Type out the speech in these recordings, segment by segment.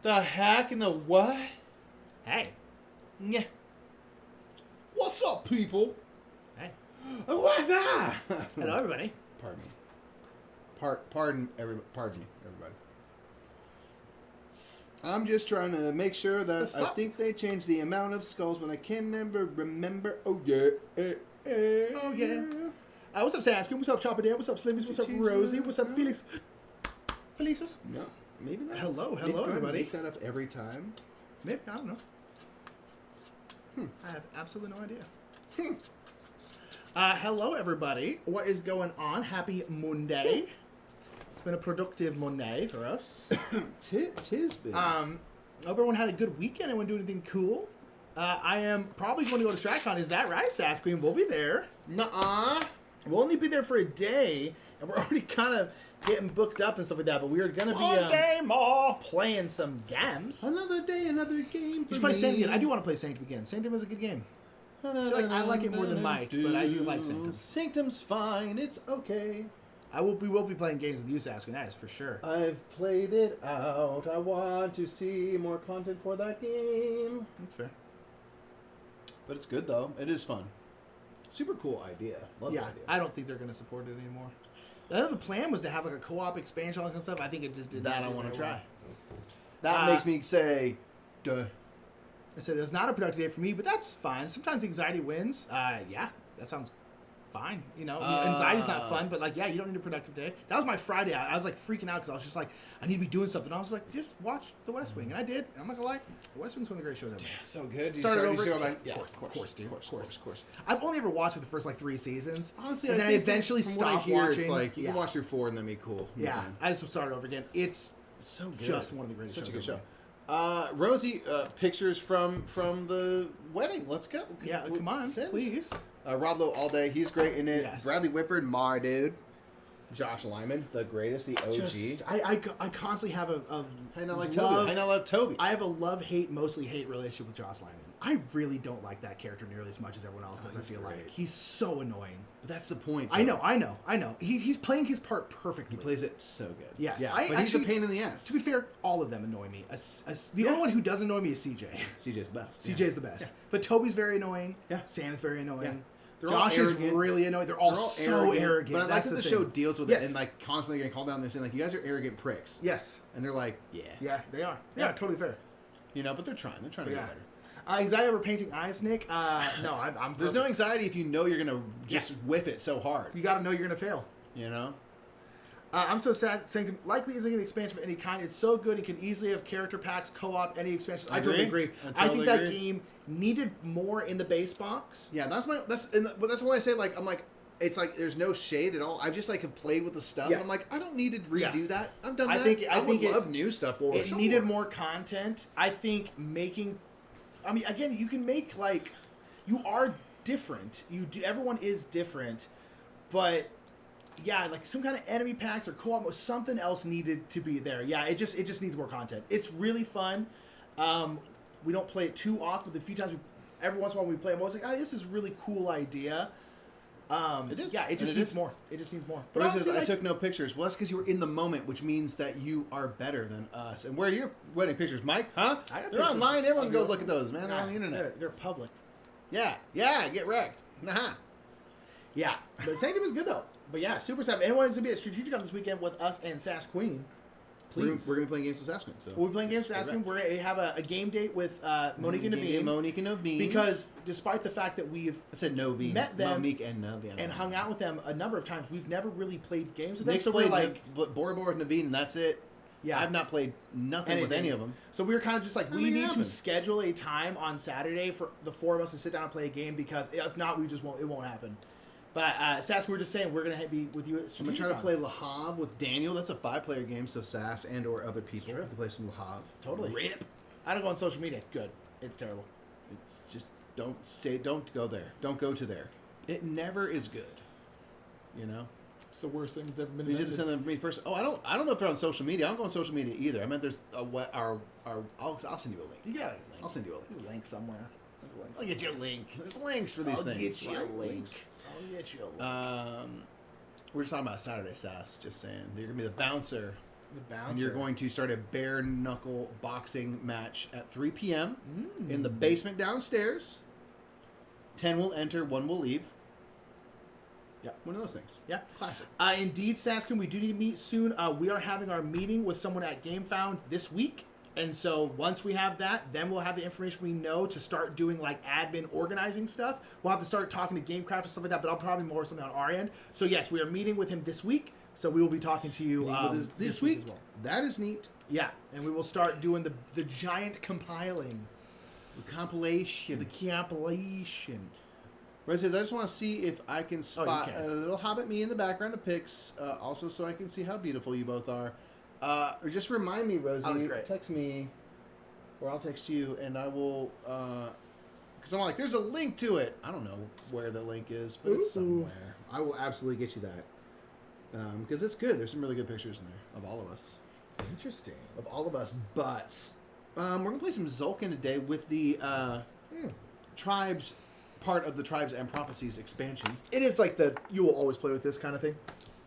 The heck and the what? Hey. Yeah. What's up, people? Hey. What's that? Hello, everybody. Pardon me. Pardon me, everybody. I'm just trying to make sure that What's I up? think they changed the amount of skulls, but I can never remember. Oh yeah. Oh, yeah. What's up, Saskin? What's up, Chopper Dan? What's up, Slivies? What's up, Rosie? What's up, Felix? Felicis? No, maybe not. Hello, Maybe I everybody. make that up every time. Maybe, I don't know. I have absolutely no idea. Hello, everybody. What is going on? Happy Monday. It's been a productive Monday for us. Tis been. Hope everyone had a good weekend. Anyone do anything cool? I am probably going to go to StratCon. Is that right, Sass Queen? We'll be there. Nuh-uh. We'll only be there for a day, and we're already kind of getting booked up and stuff like that. But we are going to be day more. playing some games. Another day, another game. Just play Sanctum again. I do want to play Sanctum again. Sanctum is a good game. I feel like I like it more than Mike, but I do like Sanctum. Sanctum's fine. It's okay. We will be playing games with you, Saskin. That is for sure. I've played it out. I want to see more content for that game. That's fair. But it's good, though. It is fun. Super cool idea. Love the Yeah, idea. I don't think they're going to support it anymore. The other plan was to have like a co-op expansion, all that kind of stuff. I think it just did that not I do want very to try. well. That makes me say, duh. I said it's not a productive day for me, but that's fine. Sometimes anxiety wins. Yeah, that sounds fine. You know, anxiety's not fun, but like, yeah, you don't need a productive day. That was my Friday. I was like freaking out because I was just like, I need to be doing something. I was like, just watch The West Wing, and I did. I'm not gonna lie, The West Wing's one of the great shows ever. So good. Started over. Yeah, Of course, dude. Of course. I've only ever watched the first like 3 seasons. Honestly, and then I think eventually from what I stopped hear, watching. It's like you can watch through 4 and then be cool. Yeah, I just started over again. It's so good. just one of the greatest Such shows a good ever. show. Rosie, pictures from the wedding. Let's go. Yeah, come on, Send. please. Rob Lowe all day. He's great in it. Yes. Bradley Whitford, my dude. Josh Lyman, the greatest, the OG. Just, I constantly have a How do you not like Toby? How do you not love Toby? I have a love-hate, mostly hate relationship with Josh Lyman. I really don't like that character nearly as much as everyone else does. I feel like he's so annoying. But that's the point. I know. He's playing his part perfectly. He plays it so good. Yes, yeah. I But he's a pain in the ass. To be fair, all of them annoy me. The only one who doesn't annoy me is CJ. CJ's the best. CJ's the best. But Toby's very annoying. Yeah. Sam's very annoying. Yeah. They're Josh all is arrogant. really annoying. They're all so arrogant. But I like That's that the thing. show deals with Yes. it and like constantly getting called down. They're saying like, you guys are arrogant pricks. Yes. And they're like, yeah. Yeah, they are. Yeah, totally fair. You know, but they're trying. They're trying to get better. Anxiety over painting eyes, Nick? No, I'm There's no anxiety if you know you're going to just whiff it so hard. You got to know you're going to fail. You know? I'm so sad. Sanctum likely isn't an expansion of any kind. It's so good. It can easily have character packs, co-op, any expansions. I totally agree. I think that game needed more in the base box. Yeah, that's when I say like I'm like it's like there's no shade at all. I just like have played with the stuff. Yeah. And I'm like I don't need to redo that. I've done I that. think I would love new stuff. It needed more content. I think I mean, again, you can make like you are different. Everyone is different, but. Yeah, like some kind of enemy packs or co-op or something else needed to be there. Yeah, it just needs more content. It's really fun. We don't play it too often. The few times every once in a while we play, I'm always like, oh, this is a really cool idea. It is. Yeah, it just needs more. It just needs more. But also, I took no pictures. Well, that's because you were in the moment, which means that you are better than us. And where are your wedding pictures, Mike? Huh? They're online. Everyone can go look at those, man. They're on the internet. They're public. Yeah, get wrecked. Nah. Yeah, but Sanctum is good though. But yeah, super sad. Anyone wants to be at Strategic on this weekend with us and Sass Queen, please. We're going to be playing games with Sass Queen. So. We're playing games with Sass Queen. We're going to have a game date with Monique and Naveen. Because despite the fact that we've met them Monique and Naveen. And hung out with them a number of times, we've never really played games with them. Nick's so played we're like Bora with Naveen, and that's it. Yeah, I've not played nothing with any of them. So we were kind of just like, we need to schedule a time on Saturday for the 4 of us to sit down and play a game because if not, it won't happen. But Sass, we were just saying we're gonna be with you. At I'm gonna try to play Le Havre with Daniel. That's a 5-player game, so Sass and or other people can play some Le Havre. Totally. Rip. I don't go on social media. Good. It's terrible. It's just don't go there. Don't go to there. It never is good. You know. It's the worst thing that's ever been invented. You just send them to me first. Oh, I don't know if they're on social media. I don't go on social media either. I meant there's I'll send you a link. You got a link. I'll send you a link. There's a link somewhere. I'll get you a link. There's links for these things. I'll get you a link. We're just talking about Saturday Sass. Just saying, you're gonna be the bouncer The bouncer. And you're going to start a bare knuckle boxing match at 3 p.m. in the basement downstairs. 10 will enter, 1 will leave. Yeah, one of those things. Yeah. Classic. Indeed, Saskin, we do need to meet soon. We are having our meeting with someone at GameFound this week. And so once we have that, then we'll have the information we know to start doing like admin organizing stuff. We'll have to start talking to GameCraft and stuff like that, but I'll probably more something on our end. So yes, we are meeting with him this week. So we will be talking to you this week as well. That is neat. Yeah, and we will start doing the giant compiling. The compilation. Red says, I just want to see if I can spot a little Hobbit me in the background of pics, also so I can see how beautiful you both are. Or just remind me, Rosie, text me, or I'll text you, and I will, because I'm like, there's a link to it. I don't know where the link is, but it's somewhere. I will absolutely get you that. Because it's good. There's some really good pictures in there of all of us. Interesting. Of all of us butts. We're going to play some Tzolk'in today with the Tribes, part of the Tribes and Prophecies expansion. It is like you will always play with this kind of thing.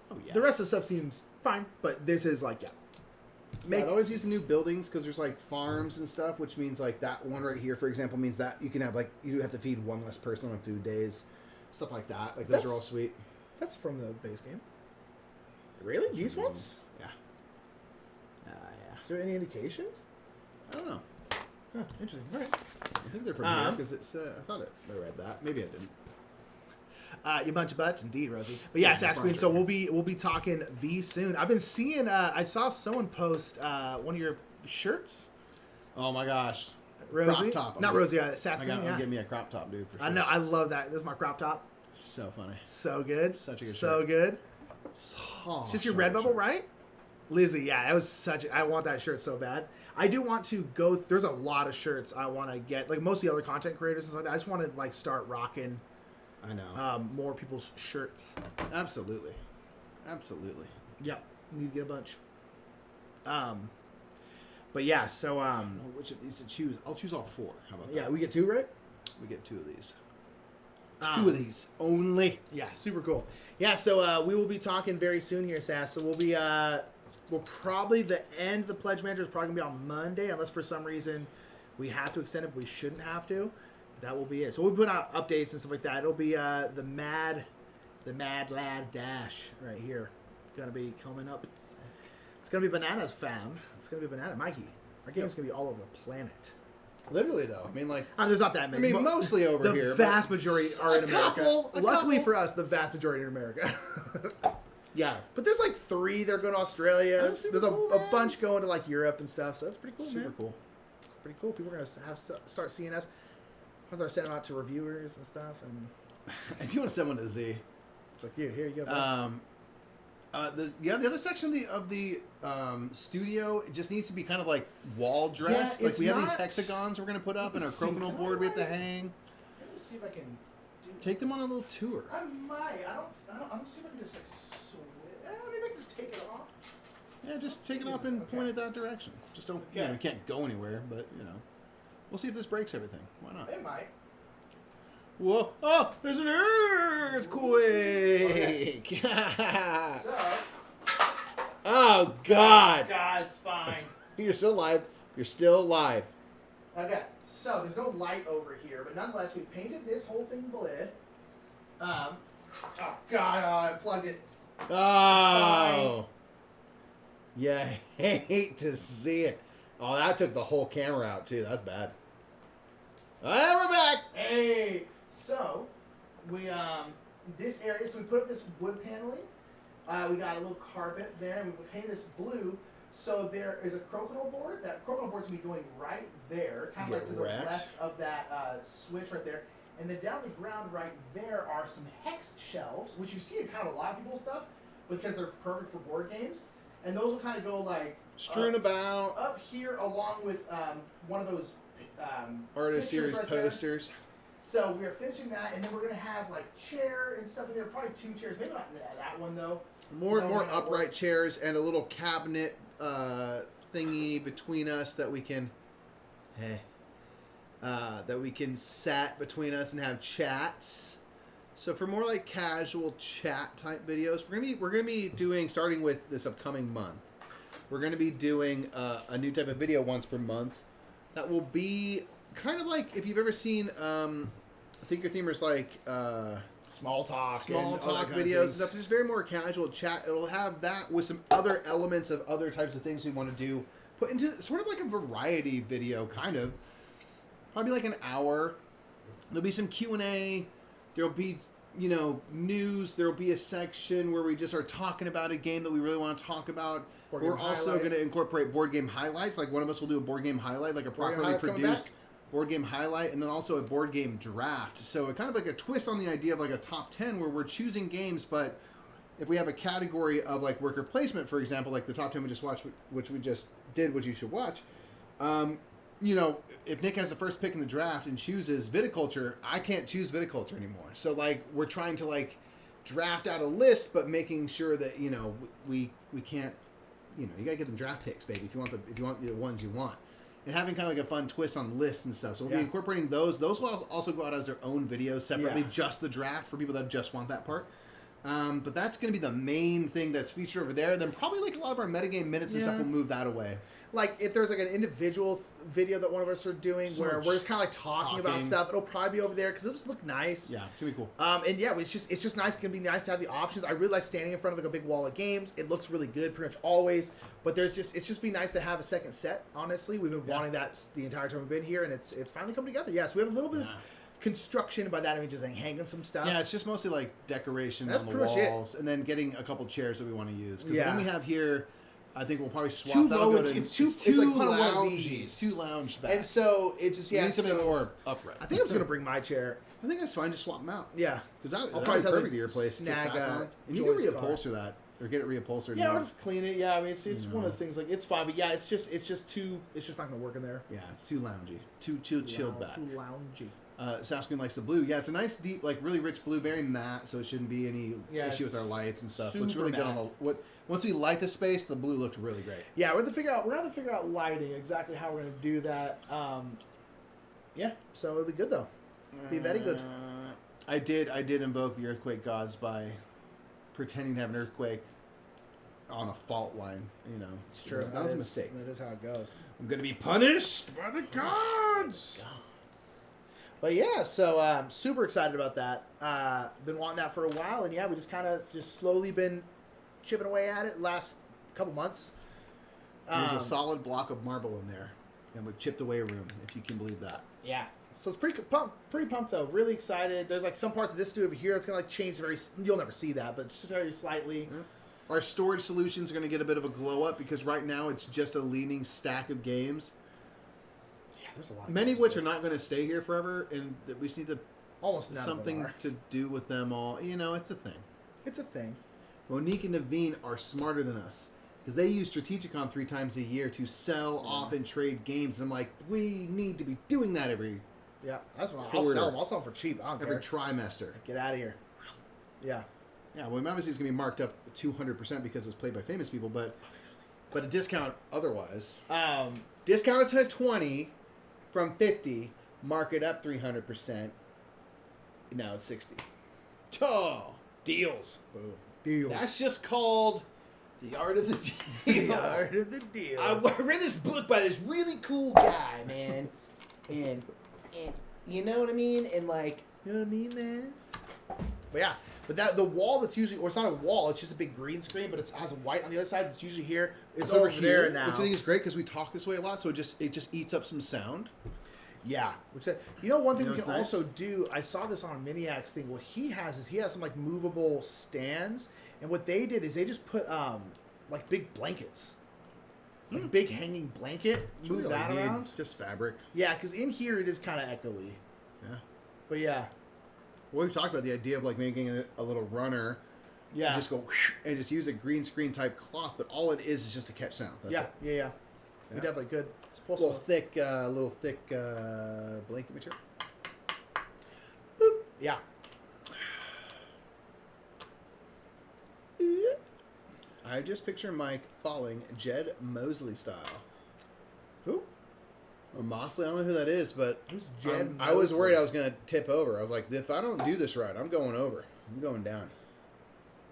Oh, yeah. The rest of the stuff seems fine, but this is like, I'd always use the new buildings because there's like farms and stuff, which means like that one right here, for example, means that you can have like, you have to feed one less person on food days. Stuff like that. Like those are all sweet. That's from the base game. Really? These ones? Yeah. Yeah. Is there any indication? I don't know. Huh, interesting. All right. I think they're from here because it's. I thought I read that. Maybe I didn't. You bunch of butts, indeed, Rosie. But yeah, Sasquatch. So we'll be talking V soon. I've been seeing. I saw someone post one of your shirts. Oh my gosh, Rosie, crop top. Not Rosie. Sasquatch. I'm getting me a crop top, dude. For sure. I know. I love that. This is my crop top. So funny. So good. Such a good. So shirt. Good. Oh, it's just your Redbubble, right? Lizzie, yeah, that was such. I want that shirt so bad. I do want to go. There's a lot of shirts I want to get. Like most of the other content creators and stuff like that. I just want to like start rocking. I know. More people's shirts. Absolutely. Yeah, need to get a bunch. But yeah, so which of these to choose? I'll choose all 4. How about that? Yeah, we get 2, right? We get 2 of these. 2 of these only. Yeah, super cool. Yeah, so we will be talking very soon here, Sass. So we'll probably the end of the Pledge Manager is probably gonna be on Monday, unless for some reason we have to extend it, but we shouldn't have to. That will be it. So we'll put out updates and stuff like that. It'll be the Mad Lad Dash right here. Gonna be coming up. It's gonna be bananas, fam. It's gonna be banana, Mikey. Our game's gonna be all over the planet. Literally, though. I mean, like... there's not that many. I mean, mostly over here. The vast majority are in America. Luckily couple. for us, the vast majority are in America. Yeah. But there's like 3 that are going to Australia. That's There's cool, a bunch going to like Europe and stuff. So that's pretty cool, Super man. cool. Pretty cool. People are going to start seeing us. I'm going to send them out to reviewers and stuff. And I do want to send one to Z. It's like, here you go. Bud. The other section of the studio, it just needs to be kind of like wall dressed. Yeah, like we have these hexagons we're gonna put up and our crokinole board we have to hang. Let me see if I can take them on a little tour. I might. I'm see if I can just like maybe I can just take it off. Yeah, just take it off and point it that direction. Just don't. You know, you can't go anywhere, but you know, we'll see if this breaks everything. Why not? It might. Whoa! Oh, there's an earthquake! Okay. So. Oh God! God, it's fine. You're still alive. You're still alive. Okay, so there's no light over here, but nonetheless, we painted this whole thing blue. Oh God! I plugged it. Oh. Yeah, hate to see it. Oh, that took the whole camera out too. That's bad. And we're back. Hey. So, we this area. So we put up this wood paneling. We got a little carpet there, and we painted this blue. So there is a crokinole board. That crokinole board's gonna be going right there, kind of like to the left of that switch right there. And then down the ground right there are some hex shelves, which you see in kind of a lot of people's stuff, because they're perfect for board games. And those will kind of go like strewn about up here, along with one of those artist series right posters. There. So we're finishing that, and then we're gonna have like chair and stuff in there. Probably 2 chairs, maybe not that one though. More upright chairs and a little cabinet thingy between us that we can, sat between us and have chats. So for more like casual chat type videos, we're gonna be doing, starting with this upcoming month. we're going to be doing a new type of video once per month that will be kind of like if you've ever seen, I think your themer's like small talk videos and stuff. Just very more casual chat. It'll have that with some other elements of other types of things we want to do. Put into sort of like a variety video, kind of. Probably like an hour. There'll be some Q&A. There'll be, news. There'll be a section where we just are talking about a game that we really want to talk about. We're also going to incorporate board game highlights. Like one of us will do a board game highlight, like a properly produced board game highlight, and then also a board game draft. So it kind of like a twist on the idea of like a top 10 where we're choosing games, but if we have a category of like worker placement, for example, like the top 10 we just watched, which we just did, which you should watch, if Nick has the first pick in the draft and chooses viticulture, I can't choose viticulture anymore. So like we're trying to like draft out a list, but making sure that we can't, you gotta get them draft picks, baby, if you want the ones you want, and having kind of like a fun twist on lists and stuff. So we'll be incorporating those. Those will also go out as their own videos separately, just the draft for people that just want that part. But that's going to be the main thing that's featured over there. Then probably like a lot of our metagame minutes and stuff will move that away. Like if there's like an individual video that one of us are doing where we're just kind of like talking about stuff, it'll probably be over there because it'll just look nice. Yeah, it's gonna be cool. It's just nice. It's gonna be nice to have the options. I really like standing in front of like a big wall of games. It looks really good pretty much always. But it's just be nice to have a second set. Honestly, we've been wanting that the entire time we've been here, and it's finally come together. Yeah, so we have a little bit of construction. By that I mean just like hanging some stuff. Yeah, it's just mostly like decoration on the walls, and then getting a couple chairs that we want to use. Because the one we have here, I think we'll probably swap. Too low. It's too like loungy. It's too lounge back. And so it's just need something more upright. I think I'm just gonna bring my chair. I think that's fine. Just swap them out. Yeah, because I'll probably perfect to your place. Snag and you can reupholster that or get it reupholstered. Yeah, I'll just clean it. Yeah, I mean it's one of those things like it's fine, but yeah, it's just not gonna work in there. Yeah, it's too loungy, too chilled back. Too loungy. Sasquatch likes the blue. Yeah, it's a nice, deep, like really rich blue, very matte, so it shouldn't be any issue with our lights and stuff. Looks really good on the once we light the space, the blue looked really great. Yeah, we're gonna have to figure out lighting exactly how we're gonna do that. So it'll be good though. Be very good. I did invoke the earthquake gods by pretending to have an earthquake on a fault line. It's true. That was a mistake. That is how it goes. I'm gonna be punished by the gods. But yeah, so super excited about that. Been wanting that for a while, and we just slowly been chipping away at it last couple months. There's a solid block of marble in there, and we've chipped away a room, if you can believe that. Yeah. So it's pretty pumped though. Really excited. There's like some parts of this studio over here. It's gonna like change you'll never see that, but just very slightly. Yeah. Our storage solutions are gonna get a bit of a glow up because right now it's just a leaning stack of games. There's a lot. Many of which are not going to stay here forever, and we just need to almost something to do with them all. It's a thing. It's a thing. Monique and Naveen are smarter than us because they use Strategicon 3 times a year to sell off and trade games. And I'm like, we need to be doing that every. Yeah, that's what I'll sell them. I'll sell them for cheap. I don't every care. trimester. Get out of here. Yeah. Yeah. Well, obviously it's going to be marked up 200% because it's played by famous people, but a discount otherwise. Discounted to 20. From 50, mark it up 300%. Now it's 60. Oh, deals. Boom. Deals. That's just called the art of the deal. The art of the deal. I read this book by this really cool guy, man. and you know what I mean? And like, you know what I mean, man? But yeah. But the wall that's usually, or it's not a wall, it's just a big green screen, but it has a white on the other side. It's usually here. It's over here there now. Which I think is great because we talk this way a lot, so it just eats up some sound. Yeah. One thing we can also do, I saw this on a Miniacs thing, what he has some like movable stands, and what they did is they just put like big blankets. Like big hanging blanket, move that around. Just fabric. Yeah, because in here it is kind of echoey. Yeah. But yeah. Well, we talked about the idea of like making a little runner. Yeah. And just go and just use a green screen type cloth, but all it is just to catch sound. That's it. Yeah. We definitely could. A little thick blanket material. Boop. Yeah. I just picture Mike falling Jed Mosley style. Who? Or Mosley, I don't know who that is, but who's Jed? I was worried I was going to tip over. I was like, if I don't do this right, I'm going over. I'm going down.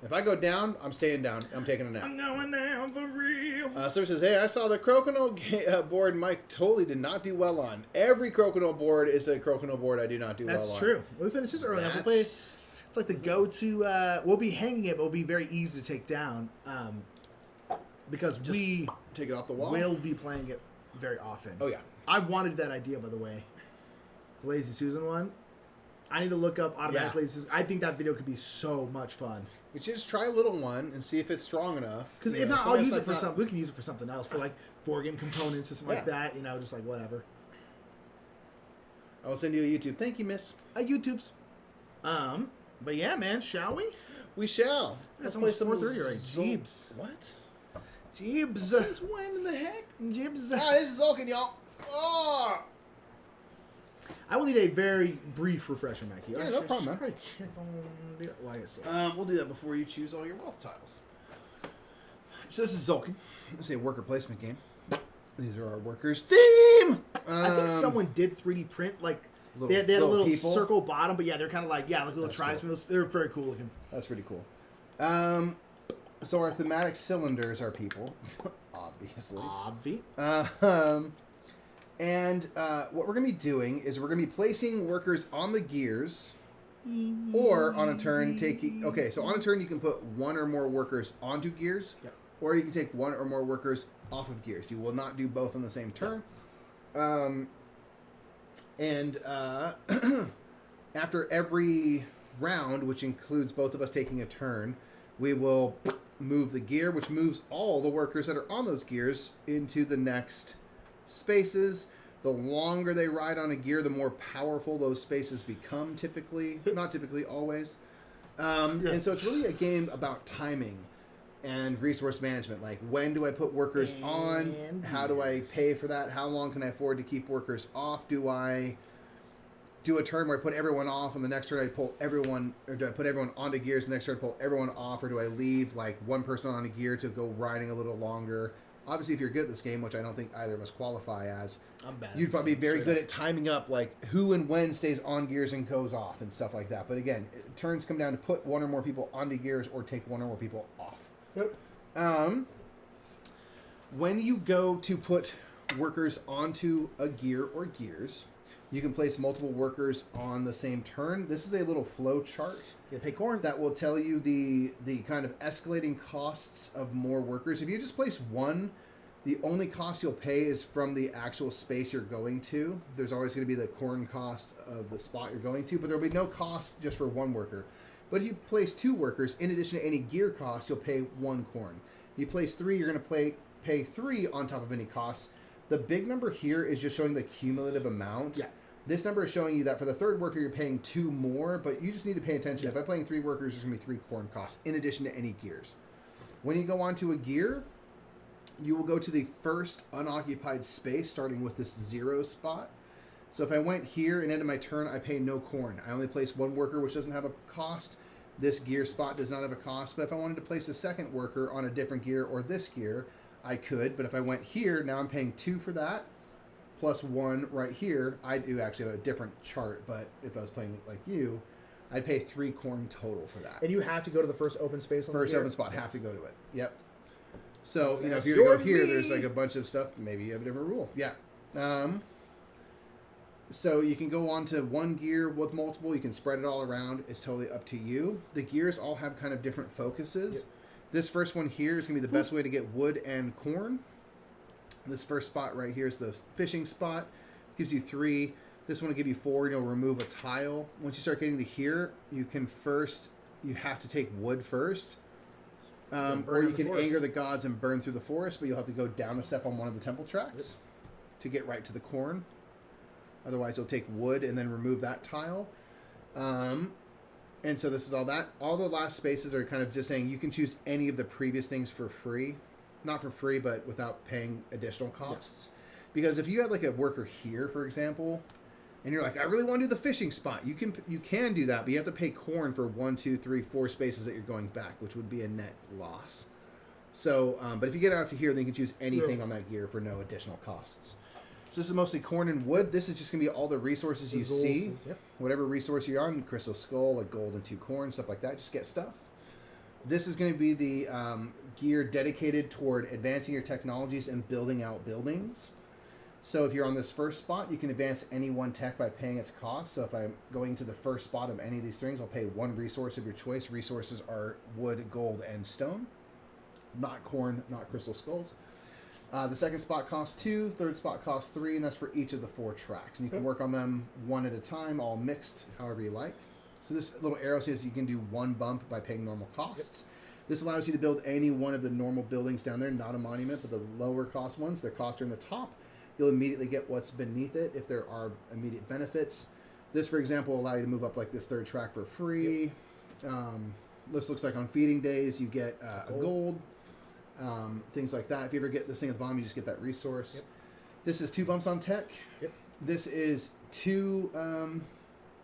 If I go down, I'm staying down. I'm taking a nap. I'm going down for real. Someone says, hey, I saw the Crokinole board Mike totally did not do well on. Every Crokinole board is a Crokinole board I do not do well on. That's true. We finished this early enough. We'll play, it's like the go-to... we'll be hanging it, but it'll be very easy to take down. Because just we... Take it off the wall? We'll be playing it very often. Oh, yeah. I wanted that idea, by the way. The Lazy Susan one. I need to look up automatic Lazy Susan. I think that video could be so much fun. We should just try a little one and see if it's strong enough. Because if not, I'll use it for something. We can use it for something else, for like board game components or something like that. You know, just like whatever. I will send you a YouTube. Thank you, miss. YouTube's. But yeah, man, shall we? We shall. That's almost 4:30 right? Jeebs. What? Jeebs. Since when in the heck? Jibs. This is Tzolk'in, y'all. Oh. I will need a very brief refresher, Mackie. Yeah, no problem, man. We'll do that before you choose all your wealth tiles. So this is Tzolk'in. This is a worker placement game. These are our workers' theme. I think someone did 3D print like they had a little circle bottom, but yeah, they're kind of like like little tribesmen. They're very cool looking. That's pretty cool. So our thematic cylinders are people, obviously. And what we're going to be doing is we're going to be placing workers on the gears, or on a turn taking... Okay, so on a turn you can put one or more workers onto gears, or you can take one or more workers off of gears. You will not do both on the same turn. After every round, which includes both of us taking a turn, we will move the gear, which moves all the workers that are on those gears into the next spaces. The longer they ride on a gear, the more powerful those spaces become, typically. Not typically, always. And so it's really a game about timing and resource management. Like, when do I put workers on? How do I pay for that? How long can I afford to keep workers off? Do I do a turn where I put everyone off, and the next turn I pull everyone, or do I put everyone onto gears, the next turn I pull everyone off, or do I leave, like, one person on a gear to go riding a little longer? Obviously, if you're good at this game, which I don't think either of us qualify as, I'm bad. You'd probably be very good at timing up, like, who and when stays on gears and goes off and stuff like that. But again, turns come down to put one or more people onto gears or take one or more people off. Yep. When you go to put workers onto a gear or gears, you can place multiple workers on the same turn. This is a little flow chart. Pay corn. That will tell you the kind of escalating costs of more workers. If you just place one, the only cost you'll pay is from the actual space you're going to. There's always going to be the corn cost of the spot you're going to, but there'll be no cost just for one worker. But if you place two workers, in addition to any gear cost, you'll pay one corn. If you place three, you're going to pay three on top of any costs. The big number here is just showing the cumulative amount. Yeah. This number is showing you that for the third worker, you're paying two more, but you just need to pay attention. If I'm playing three workers, there's going to be three corn costs, in addition to any gears. When you go onto a gear, you will go to the first unoccupied space, starting with this 0 spot. So if I went here and ended my turn, I pay no corn. I only place one worker, which doesn't have a cost. This gear spot does not have a cost. But if I wanted to place a second worker on a different gear or this gear, I could. But if I went here, now I'm paying 2 for that, plus 1 right here. I do actually have a different chart, but if I was playing like you, I'd pay 3 corn total for that. And you have to go to the first open space on First the open spot, have to go to it. Yep. So, if you were to go here, there's like a bunch of stuff. Maybe you have a different rule. Yeah. So you can go on to one gear with multiple. You can spread it all around. It's totally up to you. The gears all have kind of different focuses. Yep. This first one here is going to be the best way to get wood and corn. This first spot right here is the fishing spot. It gives you 3. This one will give you 4. You'll remove a tile. Once you start getting to here, you have to take wood first. Or you can anger the gods and burn through the forest, but you'll have to go down a step on one of the temple tracks to get right to the corn. Otherwise, you'll take wood and then remove that tile. And so this is all that. All the last spaces are kind of just saying you can choose any of the previous things for free. Not for free, but without paying additional costs. Yeah. Because if you had like a worker here, for example, and you're like, I really want to do the fishing spot, you can do that, but you have to pay corn for 1, 2, 3, 4 spaces that you're going back, which would be a net loss. So, but if you get out to here, then you can choose anything on that gear for no additional costs. So this is mostly corn and wood. This is just going to be all the resources you see. Yep. Whatever resource you're on, crystal skull, like gold and 2 corn, stuff like that. Just get stuff. This is going to be the gear dedicated toward advancing your technologies and building out buildings. So if you're on this first spot, you can advance any one tech by paying its cost. So if I'm going to the first spot of any of these things, I'll pay one resource of your choice. Resources are wood, gold, and stone. Not corn, not crystal skulls. The second spot costs 2, third spot costs 3, and that's for each of the 4 tracks. And you can work on them one at a time, all mixed, however you like. So this little arrow says you can do 1 bump by paying normal costs. This allows you to build any one of the normal buildings down there, not a monument, but the lower cost ones. Their costs are in the top. You'll immediately get what's beneath it if there are immediate benefits. This, for example, will allow you to move up like this third track for free. This looks like on feeding days, you get a gold. Things like that. If you ever get this thing at the bottom, you just get that resource. This is 2 bumps on tech. This is 2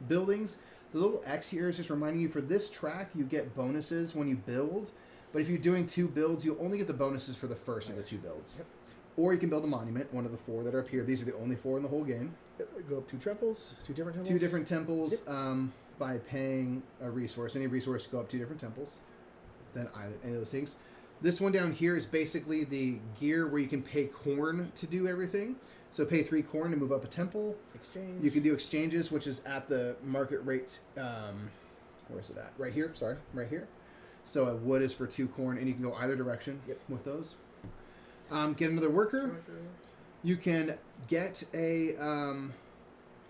buildings. The little X here is just reminding you for this track, you get bonuses when you build. But if you're doing 2 builds, you only get the bonuses for the first of the 2 builds. Or you can build a monument, one of the 4 that are up here. These are the only 4 in the whole game. Go up 2 temples, 2 different temples. 2 different temples by paying a resource. Any resource go up 2 different temples. Then any of those things. This one down here is basically the gear where you can pay corn to do everything. So pay 3 corn to move up a temple. Exchange. You can do exchanges, which is at the market rates. Where is it at? Right here. Sorry, right here. So a wood is for 2 corn, and you can go either direction with those. Get another worker. You can get a...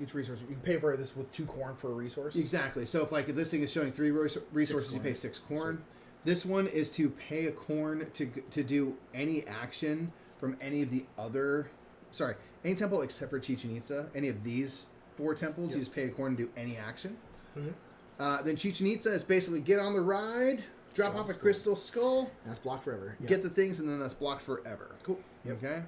each resource. You can pay for this with 2 corn for a resource. Exactly. So if this thing is showing 3 resources, you pay 6 corn. This one is to pay a corn to do any action from any of the other... Sorry, any temple except for Chichen Itza. Any of these 4 temples, you just pay a corn to do any action. Then Chichen Itza is basically get on the ride, drop off a crystal skull. That's blocked forever. Get the things, and then that's blocked forever. Cool. Okay?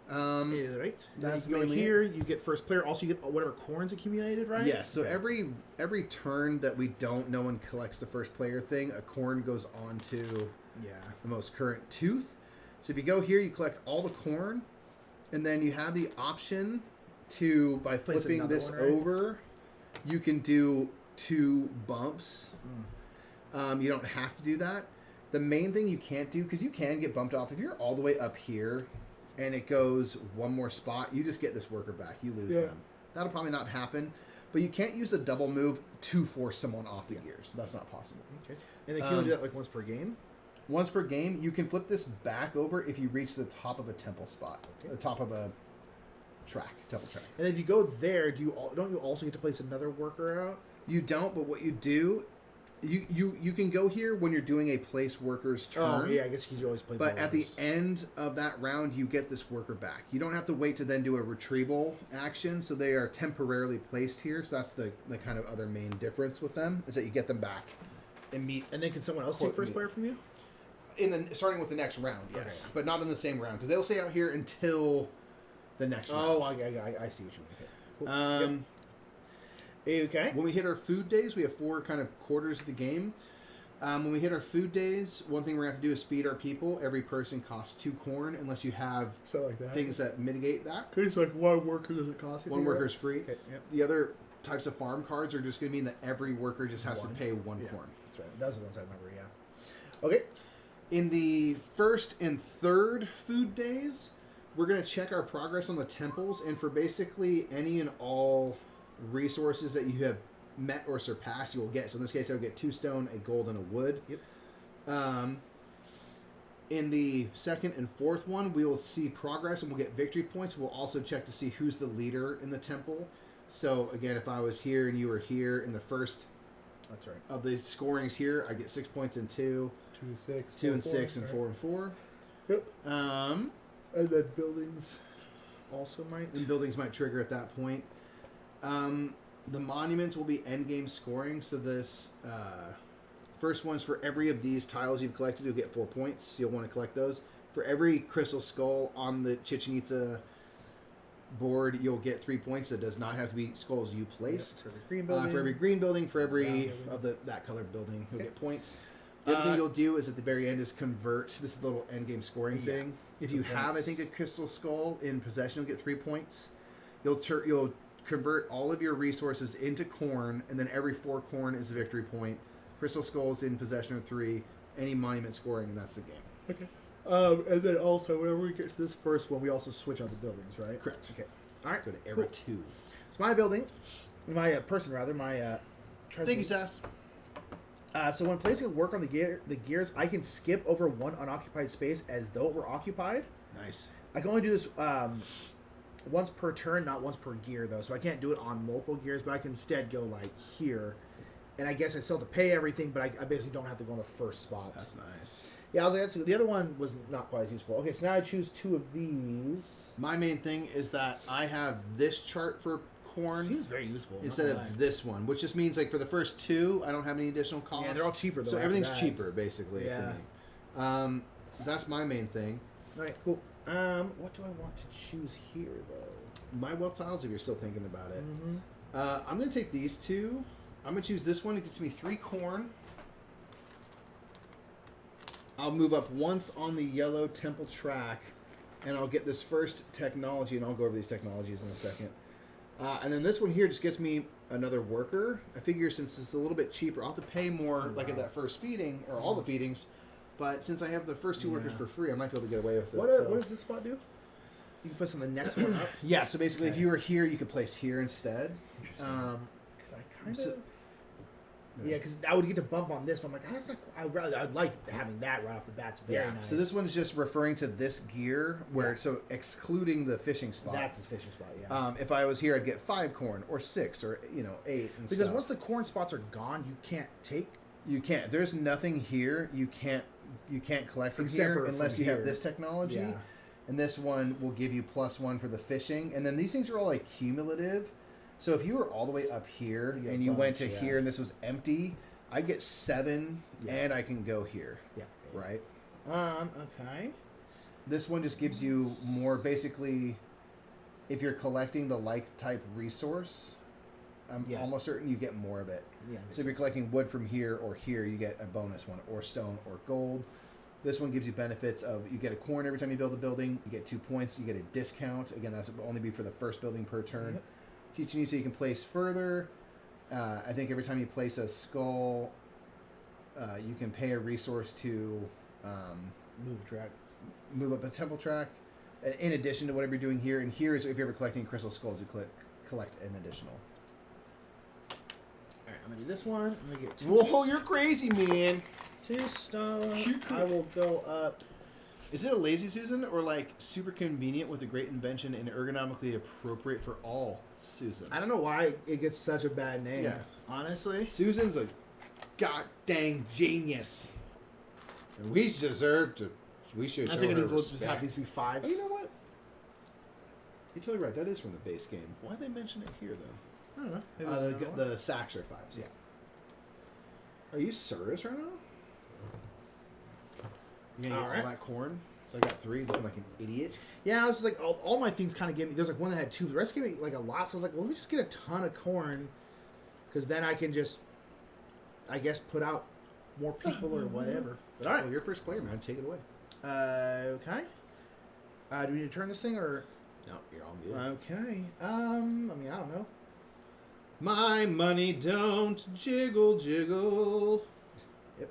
Right. That's you go here. You get first player. Also, you get whatever corns accumulated, right? Yes. So every turn that we don't, no one collects the first player thing. A corn goes on to the most current tooth. So if you go here, you collect all the corn, and then you have the option to by flipping this over, you can do 2 bumps. You don't have to do that. The main thing you can't do, because you can get bumped off if you're all the way up here. And it goes 1 more spot, you just get this worker back. You lose them. That'll probably not happen. But you can't use the double move to force someone off the gears. That's not possible. Okay. And they can only do that like once per game? Once per game. You can flip this back over if you reach the top of a temple spot. The top of a temple track. And if you go there, don't you also get to place another worker out? You don't, but what you do... You can go here when you're doing a place worker's turn. Oh, yeah, I guess you always play But at the end of that round, you get this worker back. You don't have to wait to then do a retrieval action, so they are temporarily placed here. So that's the kind of other main difference with them, is that you get them back. And then can someone else take first player from you? Starting with the next round, yes. Okay. But not in the same round, because they'll stay out here until the next round. Oh, I see what you mean. Cool. Okay. When we hit our food days, we have 4 kind of quarters of the game. When we hit our food days, one thing we're going to have to do is feed our people. Every person costs 2 corn, unless you have things that mitigate that. It's like 1 worker doesn't cost. 1 worker is free. Okay. Yep. The other types of farm cards are just going to mean that every worker just has to pay 1 corn. That's right. Those are the ones I remember, yeah. Okay. In the first and third food days, we're going to check our progress on the temples, and for basically any and all resources that you have met or surpassed, you will get. So in this case, I'll get 2 stone, a gold, and a wood. Yep. In the second and fourth one, we will see progress and we'll get victory points. We'll also check to see who's the leader in the temple. So again, if I was here and you were here in the first of the scorings here, I get 6 points in 2. 2 and 6 and 4 and 4. Yep. And then buildings also might. And buildings might trigger at that point. The monuments will be endgame scoring. So this first one's for every of these tiles you've collected, you'll get 4 points. You'll want to collect those. For every crystal skull on the Chichen Itza board, you'll get 3 points. That does not have to be skulls you placed. Yep, for every green building. For every green building, for every of that colored building, you'll get points. The other thing you'll do is at the very end is convert. This is a little endgame scoring thing. If you have, I think, a crystal skull in possession, you'll get 3 points. You'll convert all of your resources into corn, and then every 4 corn is a victory point. Crystal skulls in possession are 3. any monument scoring, and that's the game. Okay. And then also, whenever we get to this first one, we also switch out the buildings, right? Correct. Okay. All right. Go to Era 2. It's my building. My person, rather. My... Thank you, Sass. So when placing a work on the gears, I can skip over one unoccupied space as though it were occupied. Nice. I can only do this once per turn, not once per gear, though. So I can't do it on multiple gears, but I can instead go, like, here. And I guess I still have to pay everything, but I basically don't have to go in the first spot. That's nice. Yeah, I was like, the other one was not quite as useful. Okay, so now I choose 2 of these. My main thing is that I have this chart for corn. Seems very useful. Instead of this one, which just means, like, for the first 2, I don't have any additional costs. Yeah, they're all cheaper, though. So everything's cheaper, basically, yeah. for me. That's my main thing. All right, cool. What do I want to choose here, though? My wealth tiles, if you're still thinking about it. Mm-hmm. I'm going to take these 2. I'm going to choose this one. It gets me 3 corn. I'll move up once on the yellow temple track, and I'll get this first technology, and I'll go over these technologies in a second. And then this one here just gets me another worker. I figure since it's a little bit cheaper, I'll have to pay more like at that first feeding, or all the feedings. But since I have the first 2 workers for free, I might be able to get away with it. What does this spot do? You can place on the next one up? Yeah, so basically if you were here, you could place here instead. Interesting. Because I kind of... Yeah, because I would get to bump on this, but I'm like, that's not... I'd like having that right off the bat. It's very nice. So this one's just referring to this gear, where so excluding the fishing spot. That's his fishing spot, yeah. If I was here, I'd get 5 corn, or 6, or 8. And because once the corn spots are gone, you can't take... You can't. There's nothing here. You can't collect from here unless you have this technology. Yeah. And this one will give you +1 for the fishing. And then these things are all like cumulative. So if you were all the way up here and you went to here and this was empty, I get 7 and I can go here. Yeah. Right? Okay. This one just gives you more, basically, if you're collecting the like type resource, I'm almost certain you get more of it. Yeah. So if you're collecting wood from here or here, you get a bonus one, or stone or gold. This one gives you benefits of, you get a corn every time you build a building, you get 2 points, you get a discount. Again, that's will only be for the first building per turn. Teaching you so you can place further. I think every time you place a skull, you can pay a resource to move up a temple track, in addition to whatever you're doing here. And here is if you're ever collecting crystal skulls, you collect an additional. All right, I'm gonna do this one. I'm gonna get 2. Whoa, you're crazy, man. 2 stone. I will go up. Is it a lazy Susan, or like super convenient with a great invention and ergonomically appropriate for all Susan? I don't know why it gets such a bad name. Yeah. Honestly. Susan's a god dang genius. And we deserve to. We should. I figured we'll just have these be 5s. Oh, you know what? You're totally right. That is from the base game. Why they mention it here, though? I don't know. The sacks are 5s, yeah. Are you serious right now? You're going to get all that corn? So I got 3, looking like an idiot. Yeah, I was just like, all my things kind of gave me... There's like one that had 2, but the rest gave me like a lot. So I was like, well, let me just get a ton of corn. Because then I can just, I guess, put out more people or whatever. But all right. Well, you're first player, man. Take it away. Okay. Do we need to turn this thing, or... No, you're all good. Okay. I mean, I don't know. My money don't jiggle. Yep.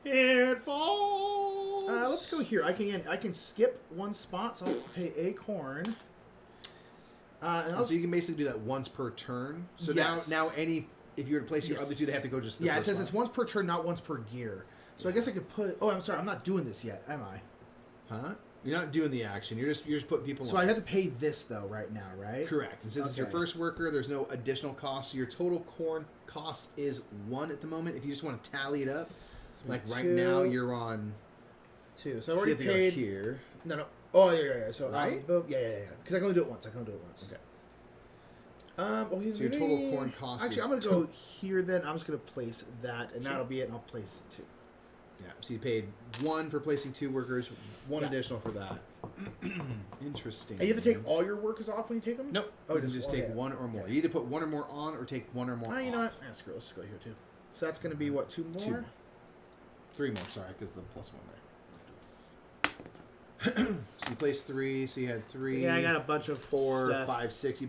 It falls. Let's go here. I can skip 1 spot, so I'll pay a corn. So you can basically do that once per turn. So now if you were to place your other 2, they have to go just. It says it's once per turn, not once per gear. So I guess I could put. Oh, I'm sorry, I'm not doing this yet, am I? Huh? You're not doing the action. You're just putting people. So I have to pay this though right now, right? Correct. And since it's your first worker, there's no additional cost. So your total corn cost is 1 at the moment. If you just want to tally it up, like right now you're on 2. So I already paid here. No. Oh yeah. So right? Yeah. Because I can only do it once. Okay. So your total corn cost. Actually, I'm gonna go here. Then I'm just gonna place that, and that'll be it. And I'll place 2. Yeah, so you paid 1 for placing 2 workers, 1 additional for that. Interesting. And you have to take all your workers off when you take them? Nope. Oh, you just take 1 or more. You either put 1 or more on, or take 1 or more off. You know what? Screw it. Let's go here too. So that's going to be what, 2 more? 2 more. 3 more, sorry, because the +1 there. So you placed 3, so you had 3. So I got a bunch of 4, stuff. 5, 6.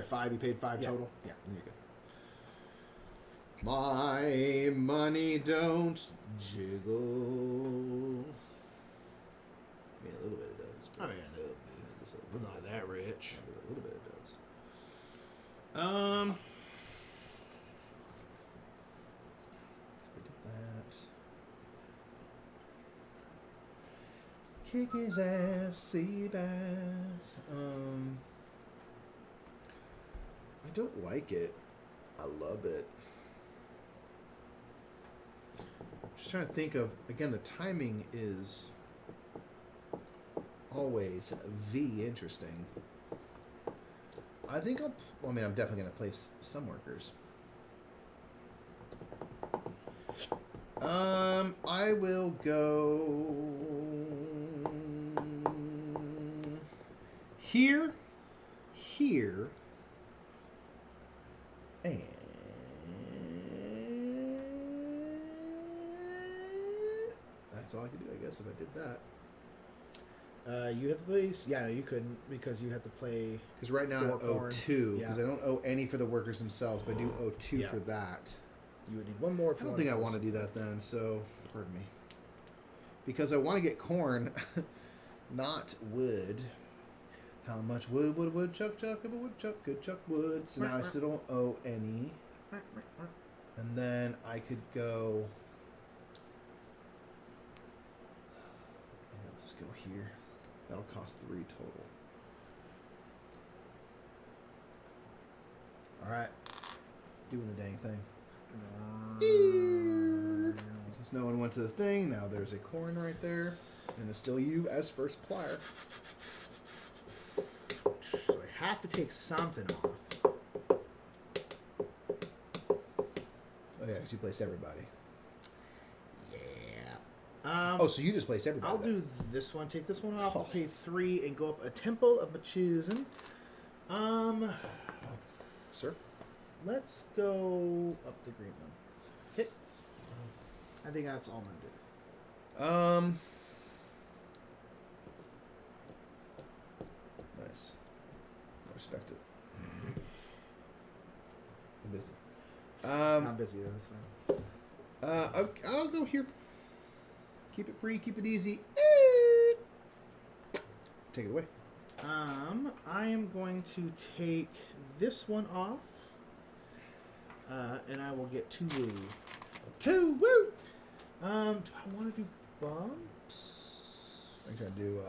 5. You paid 5 total. Yeah, there you go. My money don't jiggle. Yeah, a little bit it does. I mean, a little bit. We're not that rich. A little bit it does. Kick his ass, sea bass. I don't like it. I love it. Just trying to think of, again, the timing is always interesting. I think I'm definitely going to place some workers. I will go here, and that's all I could do, I guess, if I did that. You have to place? Yeah, no, you couldn't because you have to play. Because right now I owe 2, because I don't owe any for the workers themselves, but I do owe 2 for that. You would need one more. I don't think I want to do that then, so pardon me. Because I want to get corn, not wood. How much wood, chuck, if a woodchuck could chuck wood. So now I still don't owe any. And then I could go... I'll just go here. That'll cost 3 total. Alright. Doing the dang thing. Since no one went to the thing, now there's a corn right there. And it's still you as first plier. So I have to take something off. Oh, yeah, because you placed everybody. Yeah. So you just placed everybody. I'll do this one. Take this one off. I'll pay 3 and go up a temple of my choosing. Sir? Let's go up the green one. Okay. I think that's all I'm going to do. Nice. I respect it. I'm busy. I'm busy though, so. I'll go here. Keep it free, keep it easy. Take it away. I am going to take this one off. And I will get 2 woo. 2 woo! Do I want to do bumps? I'm trying to do, you know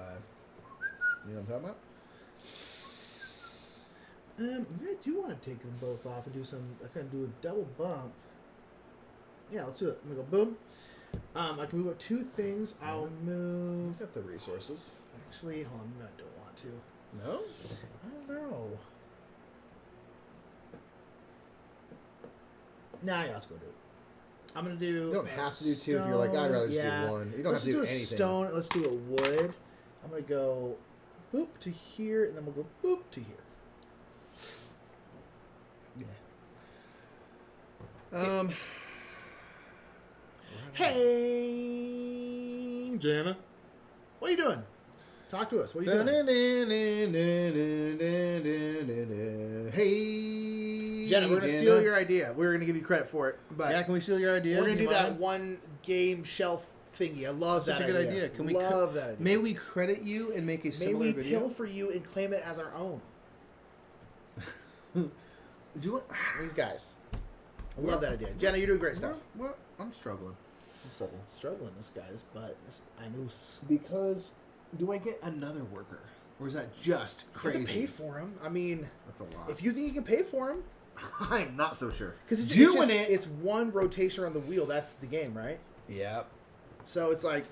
what I'm talking about? I do want to take them both off and do some, I can do a double bump. Yeah, let's do it. I'm going to go boom. I can move up 2 things. I'll move. Got the resources. Actually, hold on, I don't want to. No? I don't know. Nah, yeah, let's go do it. I'm going to do. You don't have to do 2 if you're like, I'd rather just do 1. You don't have to do anything. Stone. Let's do a wood. I'm going to go boop to here, and then we'll go boop to here. Yeah. Hey, Jana. What are you doing? Talk to us. What are you doing? Hey, Jenna, we're going to steal your idea. We're going to give you credit for it. But yeah, can we steal your idea? We're going to do that one game shelf thingy. I love that idea. Such a good idea. Can we love that idea. May we credit you and make a similar video? May we pill for you and claim it as our own. Do it. These guys. I love that idea. Jenna, you're doing great stuff. I'm struggling. Struggling, this guy. This butt. This anus. Because, do I get another worker? Or is that just crazy? You can pay for him. I mean, that's a lot. If you think you can pay for him, I'm not so sure. Because it's one rotation on the wheel. That's the game, right? Yep. So it's like,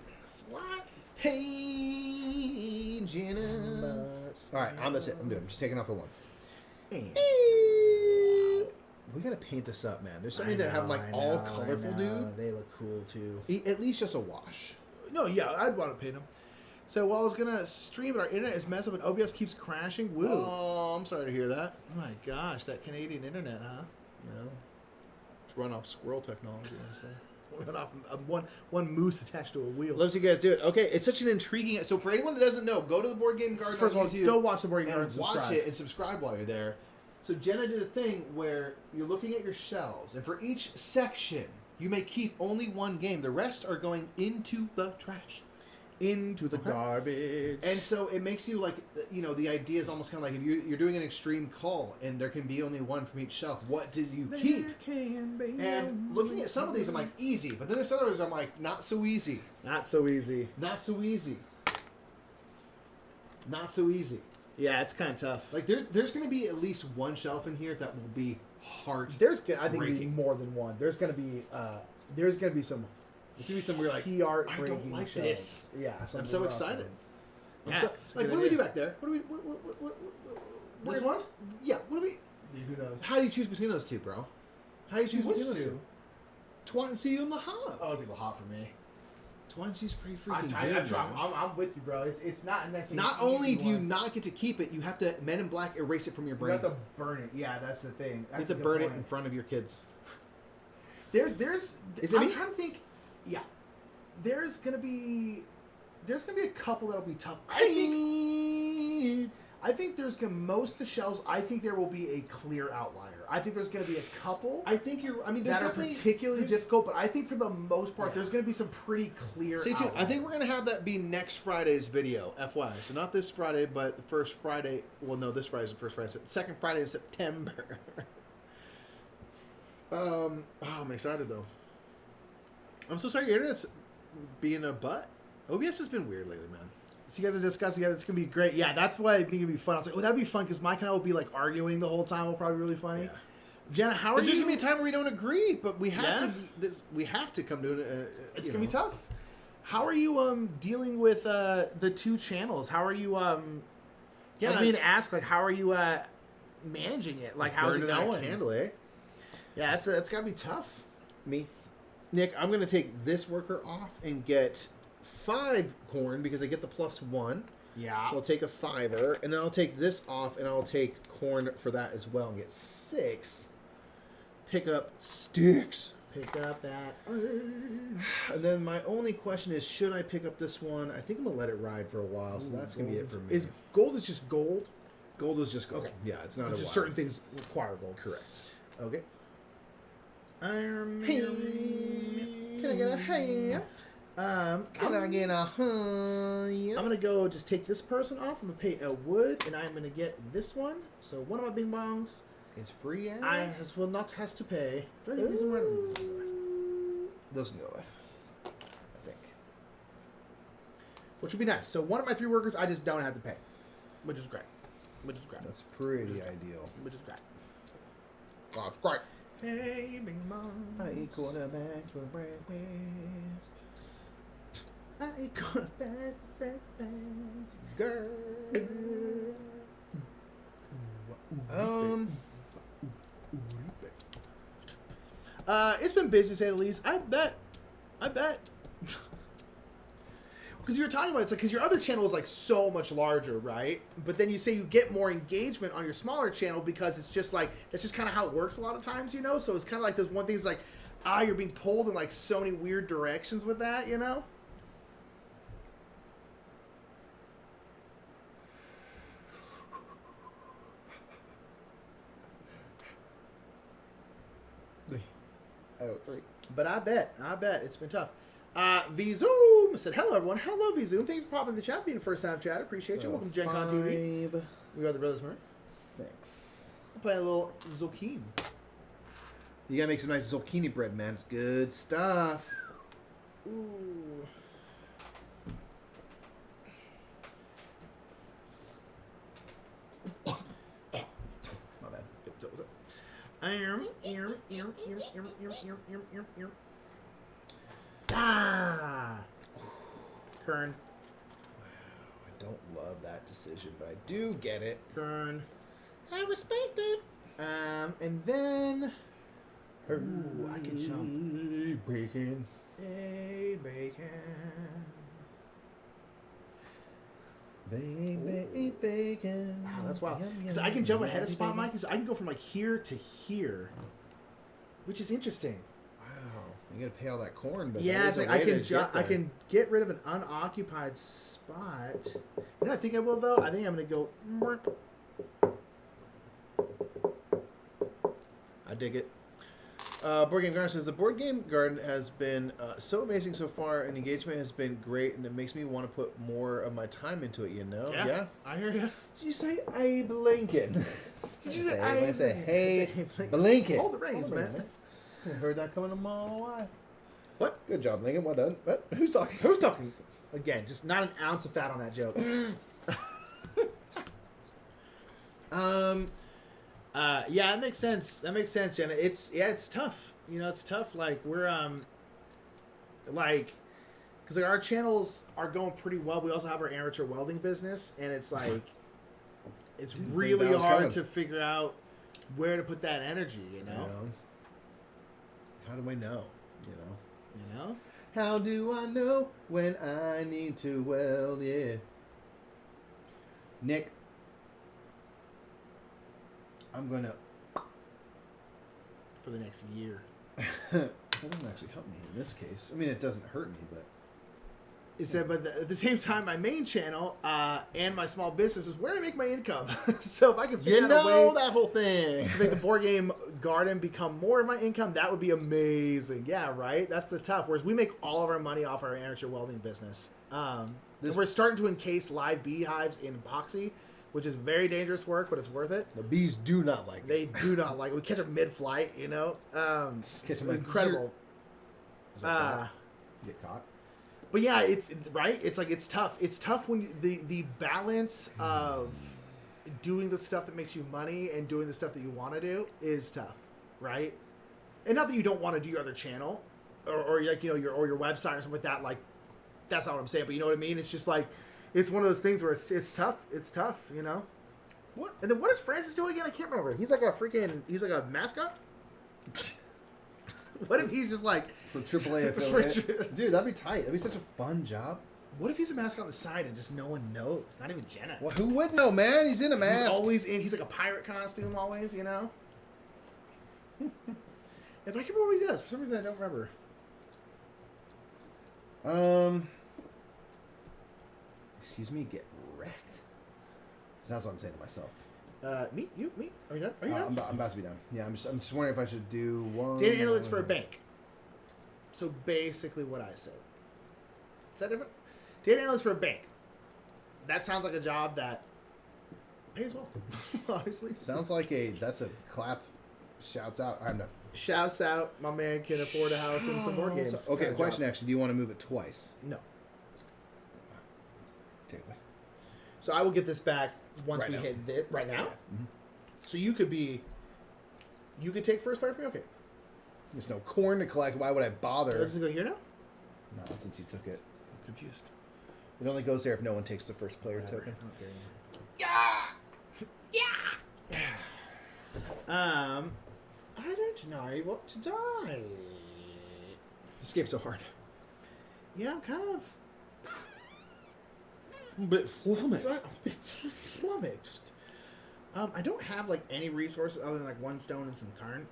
what? Hey, Jenna. All right, that's it. I'm doing. I'm just taking off the 1. We gotta paint this up, man. There's so many that have all colorful, dude. They look cool too. At least just a wash. No, yeah, I'd want to paint them. So while I was gonna stream it, our internet is messed up and OBS keeps crashing. Woo! Oh, I'm sorry to hear that. Oh my gosh, that Canadian internet, huh? No. It's run off squirrel technology. Run off one moose attached to a wheel. Let's see you guys do it. Okay, it's such an intriguing. So for anyone that doesn't know, go to the Board Game Garden. First of all, go watch the Board Game Garden. Watch it and subscribe while you're there. So Jenna did a thing where you're looking at your shelves, and for each section, you may keep only one game. The rest are going into the trash. Into the garbage. And so it makes you like, the idea is almost kind of like if you're doing an extreme call and there can be only one from each shelf, what do you keep? And looking at some of these, I'm like, easy. But then there's others I'm like, not so easy. Not so easy. Not so easy. Not so easy. Yeah, it's kind of tough. Like there's going to be at least one shelf in here that will be hard. I think be more than one. There's going to be some. There's going to be some weird like, I don't like shelves. this. Yeah, I'm so excited. Yeah, what do we do back there? What do we? This one? Yeah. What do we? Who knows? How do you choose between those two, bro? How do you choose between those two? Twancy and Lahab. Oh, it'd be Lahab for me. Twancy's pretty freaking good. I'm with you, bro. It's not necessarily. Not only do you not get to keep it, you have to Men in Black erase it from your brain. You have to burn it. Yeah, that's the thing. You have to burn it in front of your kids. I'm trying to think. Yeah, there's gonna be a couple that'll be tough. I think there's gonna most of the shelves. I think there will be a clear outlier. I think there's gonna be a couple. That are particularly difficult, but I think for the most part, there's gonna be some pretty clear. Stay tuned. I think we're gonna have that be next Friday's video, FYI. So not this Friday, but the first Friday. Well, no, this Friday's the first Friday. Second Friday of September. I'm excited though. I'm so sorry your internet's being a butt. OBS has been weird lately, man. So you guys are discussing together. It's going to be great. Yeah, that's why I think it'd be fun. I was like, that'd be fun because Mike and I will be like arguing the whole time. It'll probably be really funny. Yeah. Jenna, how are you? There's just going to be a time where we don't agree, but we have to. We have to come to an. It's going to be tough. How are you dealing with the two channels? How are you? I'm being asked like, how are you managing it? Like, how's it going? Candle, eh? Yeah, it's got to be tough. Me. Nick, I'm going to take this worker off and get 5 corn because I get the +1. Yeah. So I'll take a 5er, and then I'll take this off, and I'll take corn for that as well and get 6. Pick up sticks. Pick up that. And then my only question is, should I pick up this one? I think I'm going to let it ride for a while, so that's going to be it for me. Is gold is just gold? Gold is just gold. Okay. Yeah, it's not just certain things require gold. Correct. Okay. Hey, can I get a hey? Can I get a hey? I'm gonna go just take this person off. I'm gonna pay a wood, and I'm gonna get this one. So one of my bing bongs is free. As will not has to pay. Those can go away, I think. Which would be nice. So one of my 3 workers, I just don't have to pay, which is great. That's pretty ideal. Which is great. Oh, great. Hey, bing bong. I eat quarterbacks for breakfast. I eat quarterbacks for breakfast. Girl. It's been busy to say the least. I bet. Because you were talking about it's like because your other channel is like so much larger, right? But then you say you get more engagement on your smaller channel because it's just like that's just kind of how it works a lot of times, you know. So it's kind of like those one things like you're being pulled in like so many weird directions with that, you know. Oh, 3. But I bet it's been tough. VZoom said, hello, everyone. Hello, VZoom. Thank you for popping in the chat, being a first-time chatter. Appreciate you. Welcome to Gen Con TV. We are the Brothers Murph. 6. I'm playing a little Tzolk'in. You gotta make some nice zucchini bread, man. It's good stuff. Ooh. My bad. Kern. I don't love that decision, but I do get it. Kern. I respect it. And then... Ooh, I can jump. Bacon. Hey, bacon. Bacon. Wow, that's wild. Because I can jump ahead of Spot Mike. Because I can go from like here to here, which is interesting. Wow, you gotta pay all that corn, but yeah, it's like I can get rid of an unoccupied spot. You know, I think I will though. I think I'm gonna go. I dig it. Board Game Garden says the Board Game Garden has been so amazing so far, and engagement has been great, and it makes me want to put more of my time into it. Yeah. I hear you. Did you say Abe Lincoln? Did you say I say hey Lincoln? Hold the reins, man. I heard that coming a mile away. What? Good job, Lincoln. Well done. What? Who's talking? Again, just not an ounce of fat on that joke. Yeah, that makes sense. Jenna. It's tough. It's tough. Like we're because our channels are going pretty well. We also have our amateur welding business, and it's like it's really hard to figure out where to put that energy. How do I know? How do I know when I need to weld? Yeah. Nick, I'm gonna for the next year. That doesn't actually help me in this case. I mean, it doesn't hurt me, but it said, but at the same time, my main channel and my small business is where I make my income. So if I can figure out a way that whole thing to make the Board Game Garden become more of my income, that would be amazing. Yeah, right. That's the tough. Whereas we make all of our money off our amateur welding business. We're starting to encase live beehives in epoxy, which is very dangerous work, but it's worth it. The bees do not like it. They do not like it. We catch them mid-flight, It's incredible. Get caught. But yeah, it's right. It's like it's tough. It's tough when the balance of doing the stuff that makes you money and doing the stuff that you want to do is tough, right? And not that you don't want to do your other channel or like your website or something like that. Like that's not what I'm saying, but you know what I mean. It's just like it's one of those things where it's tough. It's tough, What? And then what is Francis doing again? I can't remember. He's like a mascot. What if he's just like for AAA affiliate? Dude, that'd be tight. That'd be such a fun job. What if he's a mask on the side and just no one knows? Not even Jenna. Well, who would know, man? He's in a mask. He's always in. He's like a pirate costume always, If I can remember what he does, for some reason I don't remember. Excuse me, get wrecked. That's what I'm saying to myself. Me? Are you done? I'm about to be done. Yeah, I'm just wondering if I should do one. Data analytics for a bank. So basically what I said. Is that different? Data analytics for a bank. That sounds like a job that pays well, honestly. Sounds like that's a clap. Shouts out. I'm done. Shouts out. My man can afford a house and some board games. Okay, question actually. Do you want to move it twice? No. Okay. So I will get this back once we hit this. Right now? Mm-hmm. So you could take first player for me? Okay. There's no corn to collect. Why would I bother? Does it go here now? No, since you took it. I'm confused. It only goes there if no one takes the first player token. Okay. Yeah! I don't know what to do. Escape so hard. Yeah, I'm kind of a bit flummoxed. I don't have like any resources other than like one stone and some carn.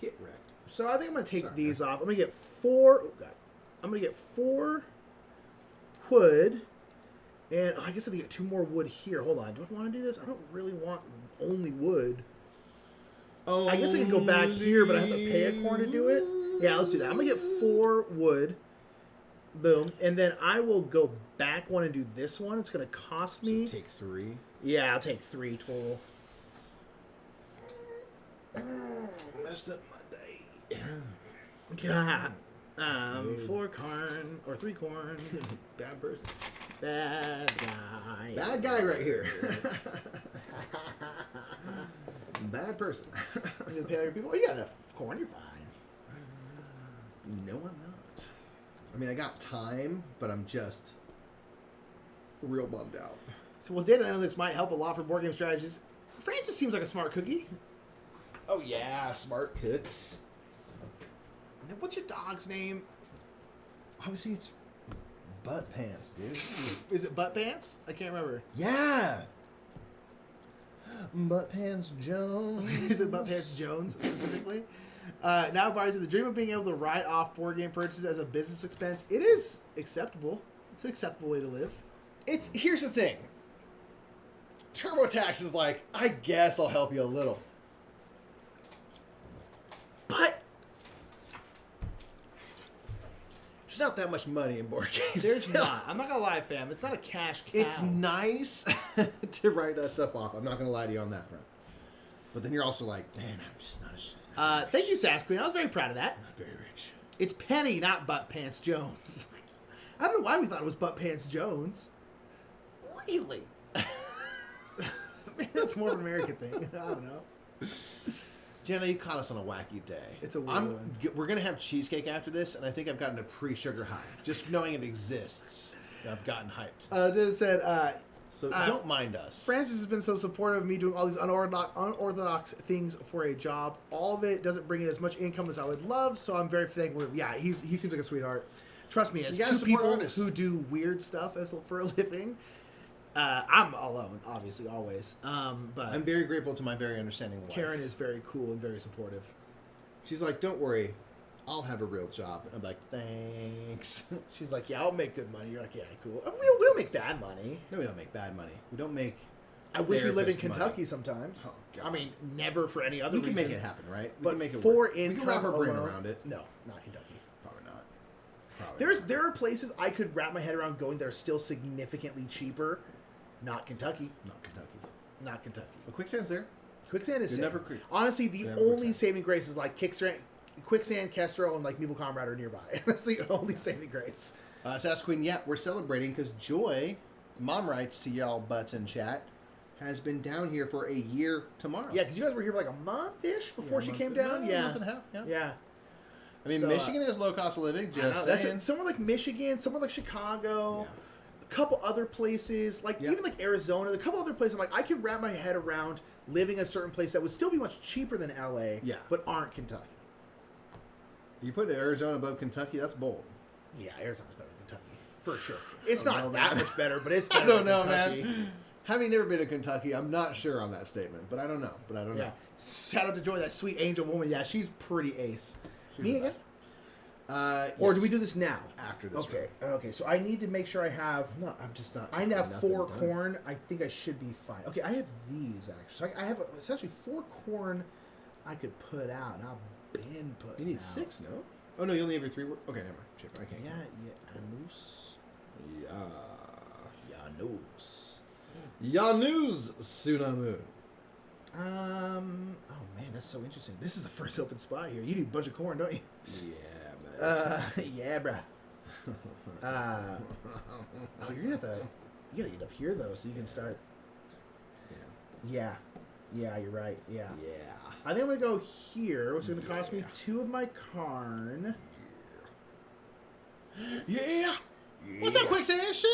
Get wrecked. So I think I'm gonna take these off. I'm gonna get 4. Oh god. I'm gonna get 4 wood, and I guess I have to get 2 more wood here. Hold on. Do I want to do this? I don't really want only wood. I guess I can go back here, but I have to pay a corn to do it. Yeah, let's do that. I'm gonna get 4 wood. Boom. And then I will go back one and do this one. It's gonna cost me. So take 3. Yeah, I'll take 3 total. Messed up my day. God. 4 corn or 3 corn. Bad person. Bad guy. Bad guy right here. Bad person. I'm gonna pay all your people. Oh, you got enough corn. You're fine. No, I'm not. I mean, I got time, but I'm just real bummed out. So, data analytics might help a lot for board game strategies. Francis seems like a smart cookie. Oh yeah, smart cooks. What's your dog's name? Obviously, it's Butt Pants, dude. Is it Butt Pants? I can't remember. Yeah. Butt Pants Jones. Is it Butt Pants Jones specifically? Now, Barney said the dream of being able to write off board game purchases as a business expense. It is acceptable. It's an acceptable way to live. Here's the thing. TurboTax is like, I guess I'll help you a little. There's not that much money in board games. There's not. I'm not gonna lie, fam. It's not a cash cow. It's nice to write that stuff off. I'm not gonna lie to you on that front. But then you're also like, man, I'm just not as... Thank you, Sass Queen. I was very proud of that. I'm not very rich. It's Penny, not Butt Pants Jones. I don't know why we thought it was Butt Pants Jones. Really? Maybe that's more of an American thing. I don't know. Jenna, you caught us on a wacky day. It's a weird one. We're going to have cheesecake after this, and I think I've gotten a pre-sugar high. Just knowing it exists, I've gotten hyped. Just said... So don't mind us. Francis has been so supportive of me doing all these unorthodox things for a job. All of it doesn't bring in as much income as I would love, so I'm very thankful. Yeah, he seems like a sweetheart. Trust me, as two people who do weird stuff for a living, I'm alone, obviously, always. But I'm very grateful to my very understanding wife. Karen is very cool and very supportive. She's like, don't worry, I'll have a real job. And I'm like, thanks. She's like, yeah, I'll make good money. You're like, yeah, cool. I mean, we don't make bad money. No, we don't make bad money. We don't make... I wish we lived in Kentucky sometimes. Oh, God. I mean, never for any other reason. We can make it happen, right? But we can make it for work. income we can wrap our brain alone, around it. No, not Kentucky. Probably not. There are places I could wrap my head around going that are still significantly cheaper. Not Kentucky. Not Kentucky. Not Kentucky. But Quicksand's there. Quicksand is never honestly the only saving grace is like Quicksand, Kestrel, and like Meeple Comrade are nearby. That's the only saving grace. Sass Queen, yeah, we're celebrating because Joy, mom writes to y'all butts in chat, has been down here for a year tomorrow. Yeah, because you guys were here for like a month-ish before she came down. A month and a half, yeah. I mean, Michigan has low cost of living, just saying. Somewhere like Michigan, somewhere like Chicago, a couple other places, like even like Arizona, a couple other places. I'm like, I could wrap my head around living in a certain place that would still be much cheaper than LA, but aren't Kentucky. You put Arizona above Kentucky, that's bold. Yeah, Arizona's better than Kentucky, for sure. It's not that much better, but it's better I don't than know, Kentucky. man. Having never been to Kentucky, I'm not sure on that statement, but I don't know. Yeah. Shout out to Joy, that sweet angel woman. Yeah, she's pretty ace. Me again? Or do we do this now? After this. Okay, so I need to make sure I have... No, I'm just not... I have 4 corn. I think I should be fine. Okay, I have these, actually. So I have essentially 4 corn I could put out, and I've been putting You need out. 6, no? Oh, no, you only have your 3 words? Okay, never mind. Shit, I can't. Janus. Janus Sunamu. Oh man, that's so interesting. This is the first open spot here. You need a bunch of corn, don't you? Yeah, man. Yeah, bruh. Oh, you're gonna have to. You gotta get up here though, so you can start. Yeah, you're right. Yeah. I think I'm gonna go here, which is gonna cost me 2 of my corn. Yeah. What's up, Quicksand? Shoot!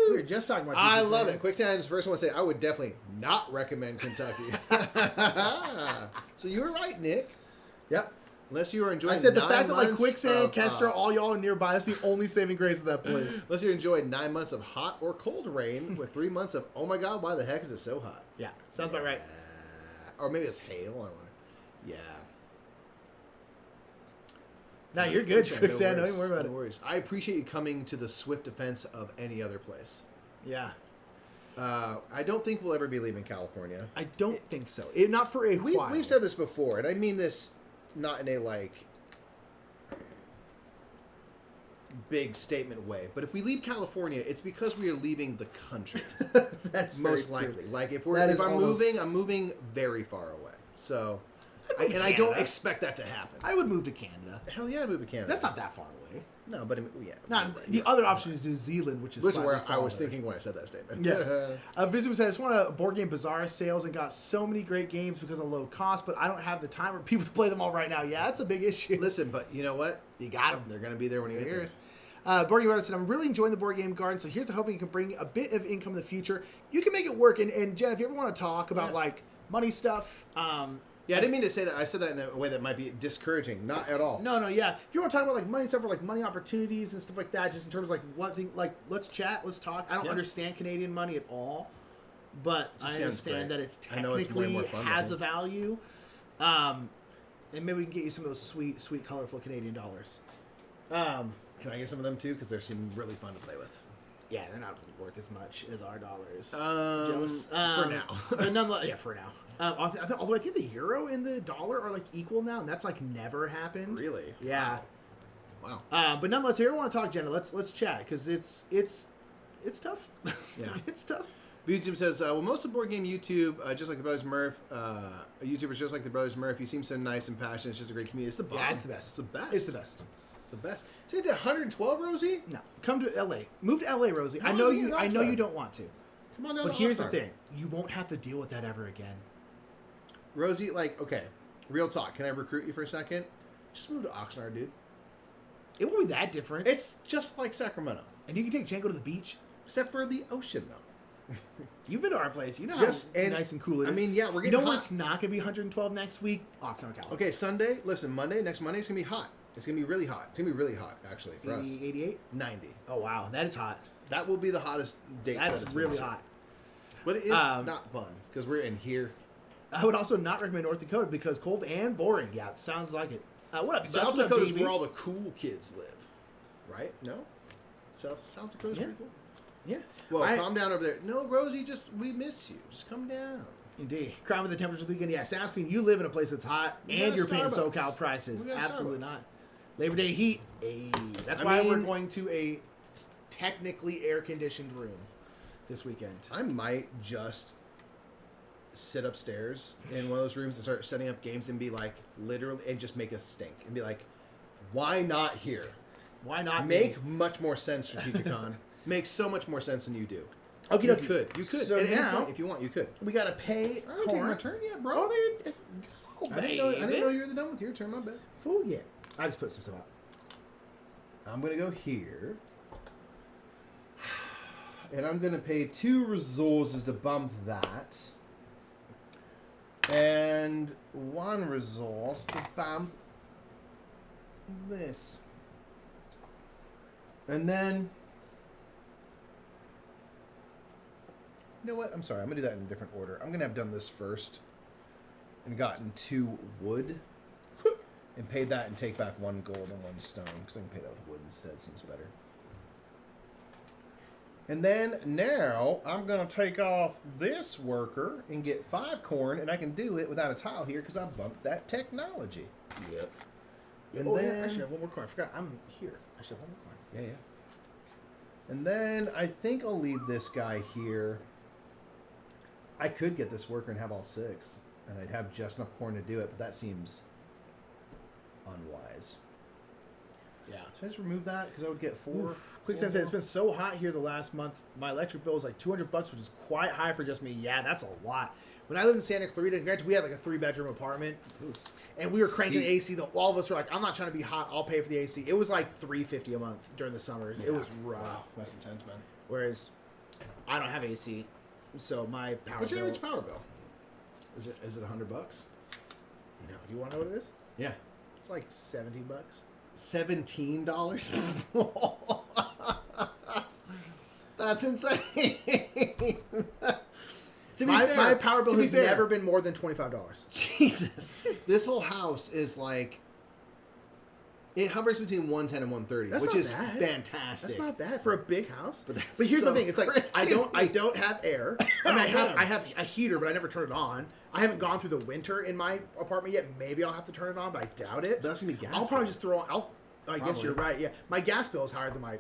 We were just talking about. I love it. Quicksand is the first one to say I would definitely not recommend Kentucky. So you were right, Nick. Yep. Unless you were enjoying. I said the fact that like Quicksand, Kestrel, all y'all are nearby. That's the only saving grace of that place. Unless you enjoyed 9 months of hot or cold rain with 3 months of oh my god, why the heck is it so hot? Yeah, sounds about right. Or maybe it's hail. I don't know. Yeah. No, you're good, Quicksand. Don't even worry about it. No worries. I appreciate you coming to the swift defense of any other place. Yeah. I don't think we'll ever be leaving California. I don't think so. Not for a while. We've said this before, and I mean this not in a, like, big statement way. But if we leave California, it's because we are leaving the country. That's most likely. Like, if I'm moving, I'm moving very far away. So... I don't expect that to happen. I would move to Canada. Hell yeah, I'd move to Canada. That's not that far away. No, but yeah. The other option is New Zealand, which is where I was thinking when I said that statement. Yes. Visitor said, I just want a Board Game Bazaar sales and got so many great games because of low cost, but I don't have the time or people to play them all right now. Yeah, that's a big issue. Listen, but you know what? You got them. They're going to be there when you get there. Board Game Garden said, I'm really enjoying the Board Game Garden, so here's the hoping you can bring a bit of income in the future. You can make it work. And Jen, if you ever want to talk about like money stuff, yeah, I didn't mean to say that. I said that in a way that might be discouraging. Not at all. No, yeah. If you want to talk about like money stuff or like money opportunities and stuff like that, just in terms of like what thing, like let's chat, let's talk. I don't understand Canadian money at all, but I understand that it's technically has a value. And maybe we can get you some of those sweet, colorful Canadian dollars. Can I get some of them too? Because they seem really fun to play with. Yeah, they're not worth as much as our dollars. Jealous. For now. But nonetheless, yeah, for now. Although I think the euro and the dollar are like equal now, and that's like never happened. Really? Yeah. wow. But nonetheless, if you ever want to talk, Jenna, let's chat because it's tough. Yeah, it's tough. YouTube says, well, most of board game YouTube, just like the Brothers Murph, YouTubers just like the Brothers Murph, you seem so nice and passionate. It's just a great community. It's the bomb. Yeah, it's the best. It's the best. It's the best. It's the best. So you get to 112, Rosie? No, come to LA. Move to LA, Rosie. No, I know you don't want to. Come on down. But here's the thing: you won't have to deal with that ever again. Rosie, like, okay, real talk. Can I recruit you for a second? Just move to Oxnard, dude. It won't be that different. It's just like Sacramento, and you can take Django to the beach, except for the ocean, though. You've been to our place. You know just, how nice and cool it is. I mean, yeah, we're getting You know hot. what's not going to be 112 next week? Oxnard, California. Okay, Sunday. Listen, next Monday, it's going to be hot. It's going to be really hot. It's going to be really hot, actually, for 80, us. 88? 90. Oh, wow. That is hot. That will be the hottest date. That's really hot. But it is not fun, because we're in here. I would also not recommend North Dakota, because cold and boring. Yeah, sounds like it. What up, South Dakota is where all the cool kids live. Right? No? South Dakota's pretty cool. Yeah. Well, calm down over there. No, Rosie, we miss you. Just come down. Indeed. Crime with the temperature of the weekend. Yeah, Sounds Queen, you live in a place that's hot, and you're paying SoCal prices. Absolutely not. Labor Day heat. Hey, that's why we're going to a technically air-conditioned room this weekend. I might just sit upstairs in one of those rooms and start setting up games and be like, literally, and just make a stink. And be like, why not here? Why not make much more sense, Strategicon. Makes so much more sense than you do. Okay, you could. So at now, any point, if you want, you could. We gotta pay. I didn't take my turn yet, bro. Oh, dude. I didn't know you were done with your turn. My bad. Fool, yeah. I just put some stuff out. I'm gonna go here, and I'm gonna pay 2 resources to bump that, and 1 resource to bump this, and then. You know what? I'm sorry. I'm going to do that in a different order. I'm going to have done this first and gotten 2 wood and paid that and take back 1 gold and 1 stone because I can pay that with wood instead. Seems better. And then now I'm going to take off this worker and get 5 corn, and I can do it without a tile here because I bumped that technology. Yep. And then I should have 1 more coin. I forgot. I'm here. I should have 1 more coin. Yeah. And then I think I'll leave this guy here. I could get this worker and have all 6, and I'd have just enough corn to do it, but that seems unwise. Yeah. Should I just remove that? Because I would get 4. Quicksand said, it's been so hot here the last month. My electric bill was like $200, which is quite high for just me. Yeah, that's a lot. When I lived in Santa Clarita, granted, we had like a 3-bedroom apartment, and we were cranking the AC. All of us were like, I'm not trying to be hot. I'll pay for the AC. It was like $350 a month during the summers. Yeah. It was rough. Wow. That's intense, man. Whereas I don't have AC. So my power What's bill... your average power bill? Is it $100? No. Do you want to know what it is? Yeah. It's like $70. $17? That's insane. My power bill has never been more than $25. Jesus. This whole house is like... It hovers between 110 and 130, which is fantastic. That's not bad for a big house. But here's the thing: it's like I don't have air. I mean, I have a heater, but I never turn it on. I haven't gone through the winter in my apartment yet. Maybe I'll have to turn it on, but I doubt it. But that's gonna be gas. I'll probably just throw on. I guess you're right. Yeah, my gas bill is higher than my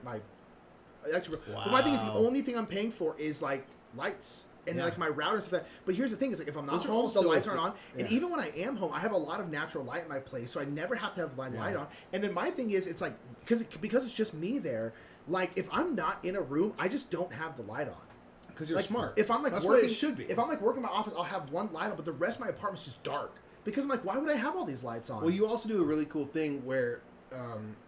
electric bill. Wow. But my thing is, the only thing I'm paying for is like lights. And like my router and stuff like that. But here's the thing: is like if I'm not home, the lights aren't on. Yeah. And even when I am home, I have a lot of natural light in my place, so I never have to have my light on. And then my thing is, it's like because it's just me there. Like if I'm not in a room, I just don't have the light on. Because you're smart. If I'm like that's working, what it should be. If I'm like working in my office, I'll have 1 light on, but the rest of my apartment's just dark. Because I'm like, why would I have all these lights on? Well, you also do a really cool thing where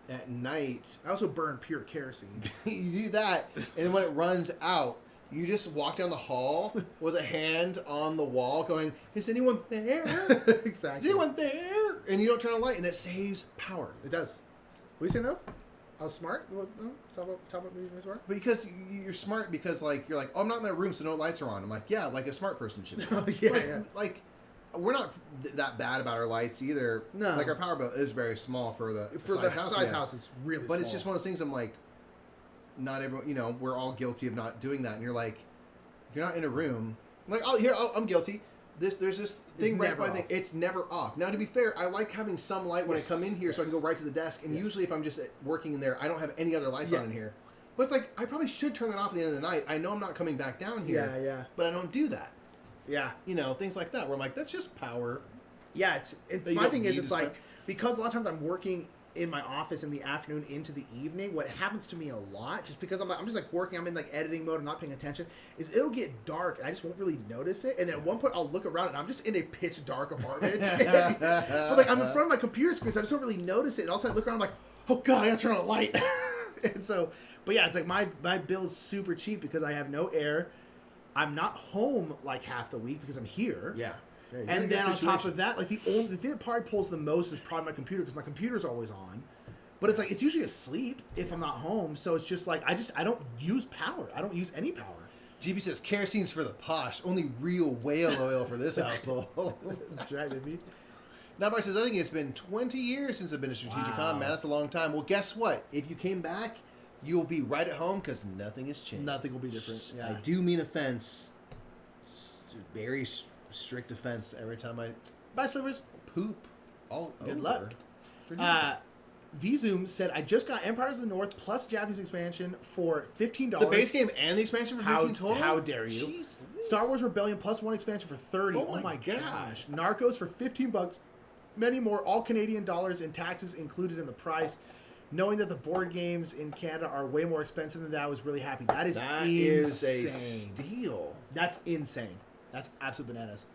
at night I also burn pure kerosene. You do that, and when it runs out. You just walk down the hall with a hand on the wall going, is anyone there? Exactly. Is anyone there? And you don't turn on a light, and it saves power. It does. What do you say, though? I was smart? Talk about being smart? Because you're smart because, like, you're like, oh, I'm not in that room, so no lights are on. I'm like, yeah, like a smart person should be. Like, we're not that bad about our lights either. No. Like, our power bill is very small for the size house. It's really small. But it's just one of those things I'm like, not everyone, we're all guilty of not doing that. And you're like, if you're not in a room, like, I'm guilty. there's this thing right by the thing. It's never off. Now, to be fair, I like having some light when I come in here so I can go right to the desk. And usually if I'm just working in there, I don't have any other lights on in here. But it's like, I probably should turn that off at the end of the night. I know I'm not coming back down here. Yeah. But I don't do that. Yeah. You know, things like that where I'm like, that's just power. Yeah. My thing is, it's like, because a lot of times I'm working in my office in the afternoon into the evening, what happens to me a lot, just because I'm just like working, I'm in like editing mode, I'm not paying attention, is it'll get dark and I just won't really notice it. And then at one point I'll look around and I'm just in a pitch dark apartment. But like I'm in front of my computer screen, so I just don't really notice it. And all of a sudden I look around, I'm like, oh God, I gotta turn on a light. And so, but yeah, it's like my bill is super cheap because I have no air. I'm not home like half the week because I'm here. Yeah. And then on top of that, like the thing that probably pulls the most is probably my computer because my computer's always on. But it's like it's usually asleep if I'm not home, so it's just like I don't use power. I don't use any power. GB says kerosene's for the posh. Only real whale oil for this household. That's right, baby. Nabbar says, I think it's been 20 years since I've been to Strategicon. Man, that's a long time. Well, guess what? If you came back, you'll be right at home because nothing has changed. Nothing will be different. Yeah. I do mean offense. Very strict offense every time I buy slivers. Poop. All good luck. VZoom said, I just got Empires of the North plus Japanese expansion for $15. The base game and the expansion for $15 total? How dare you? Jeez, Star Wars Rebellion plus one expansion for $30. Oh my gosh. Narcos for $15. Many more, all Canadian dollars and taxes included in the price. Knowing that the board games in Canada are way more expensive than that, I was really happy. That is insane. A steal. That's insane. That's absolute bananas.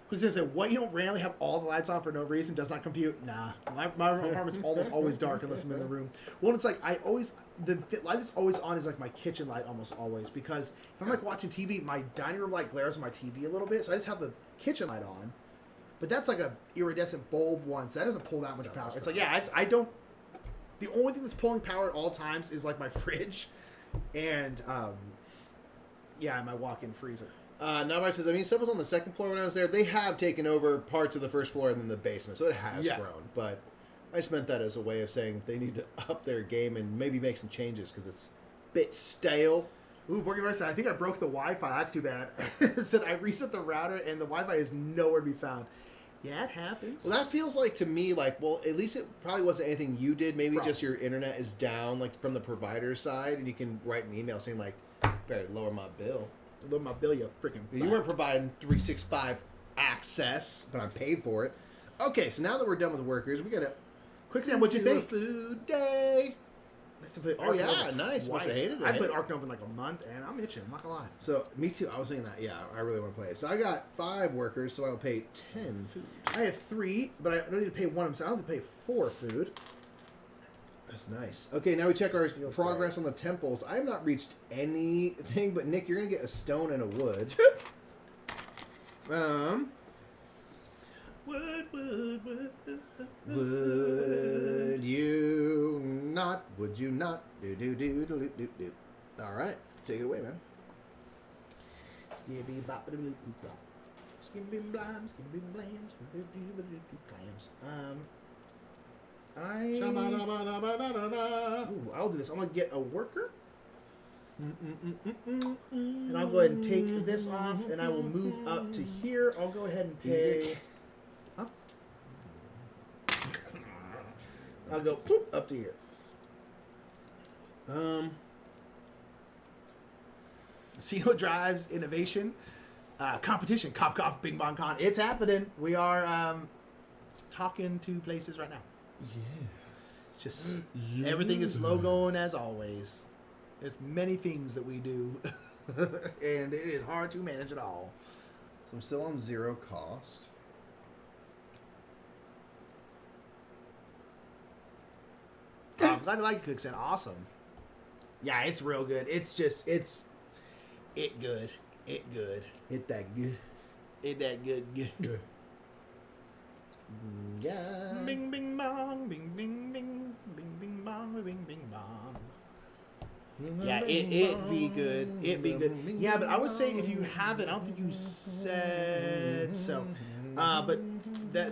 Quick said, what, you don't randomly have all the lights on for no reason? Does not compute. Nah. My apartment's almost always dark unless I'm in the room. Well, it's like the light that's always on is like my kitchen light almost always, because if I'm like watching TV, my dining room light glares on my TV a little bit, so I just have the kitchen light on. But that's like a iridescent bulb one, so that doesn't pull that much power. It's like, I don't... The only thing that's pulling power at all times is like my fridge and, my walk-in freezer. Nobody says, I mean, stuff was on the second floor when I was there. They have taken over parts of the first floor and then the basement, so it has grown. But I just meant that as a way of saying they need to up their game and maybe make some changes because it's a bit stale. Ooh, Borgie said, I think I broke the Wi-Fi. That's too bad. Said I reset the router and the Wi-Fi is nowhere to be found. Yeah, it happens. Well, that feels like to me like, well, at least it probably wasn't anything you did. Maybe just your internet is down, like from the provider's side, and you can write an email saying like, better lower my bill. Lower my bill, you freaking. You weren't providing 365 access, but I paid for it. Okay, so now that we're done with workers, we gotta. Quicksand, what'd you think? Food day. Oh yeah, nice. Must have hated it. I played Ark Nova in like a month, and I'm itching. I'm not gonna lie. So me too. I was thinking that. Yeah, I really want to play it. So I got 5 workers, so I'll pay 10 food. I have 3, but I don't need to pay 1 of them, so I don't have to pay 4 food. That's nice. Okay, now we check our progress on the temples. I have not reached anything, but Nick, you're gonna get a stone and a wood. Would you not? Would you not? Do. All right, take it away, man. I'll do this. I'm gonna get a worker. And I'll go ahead and take this off, and I will move up to here. I'll go ahead and pay. Huh? I'll go up to here. CEO drives innovation, competition, cough cough, bing bong con. It's happening. We are talking to places right now. Yeah. It's just everything is slow going as always. There's many things that we do, and it is hard to manage it all. So I'm still on 0 cost. I'm glad you like it, Quicksand. Awesome. Yeah, it's real good. It's just, it good. It good. It that good. It that good. Good. Yeah. Bing, bing, bong. Bing, bing, bing. Bing, bing, bong. Bing, bing, bong. Yeah, it be good. It be good. Yeah, but I would say if you have it, I don't think you said so. But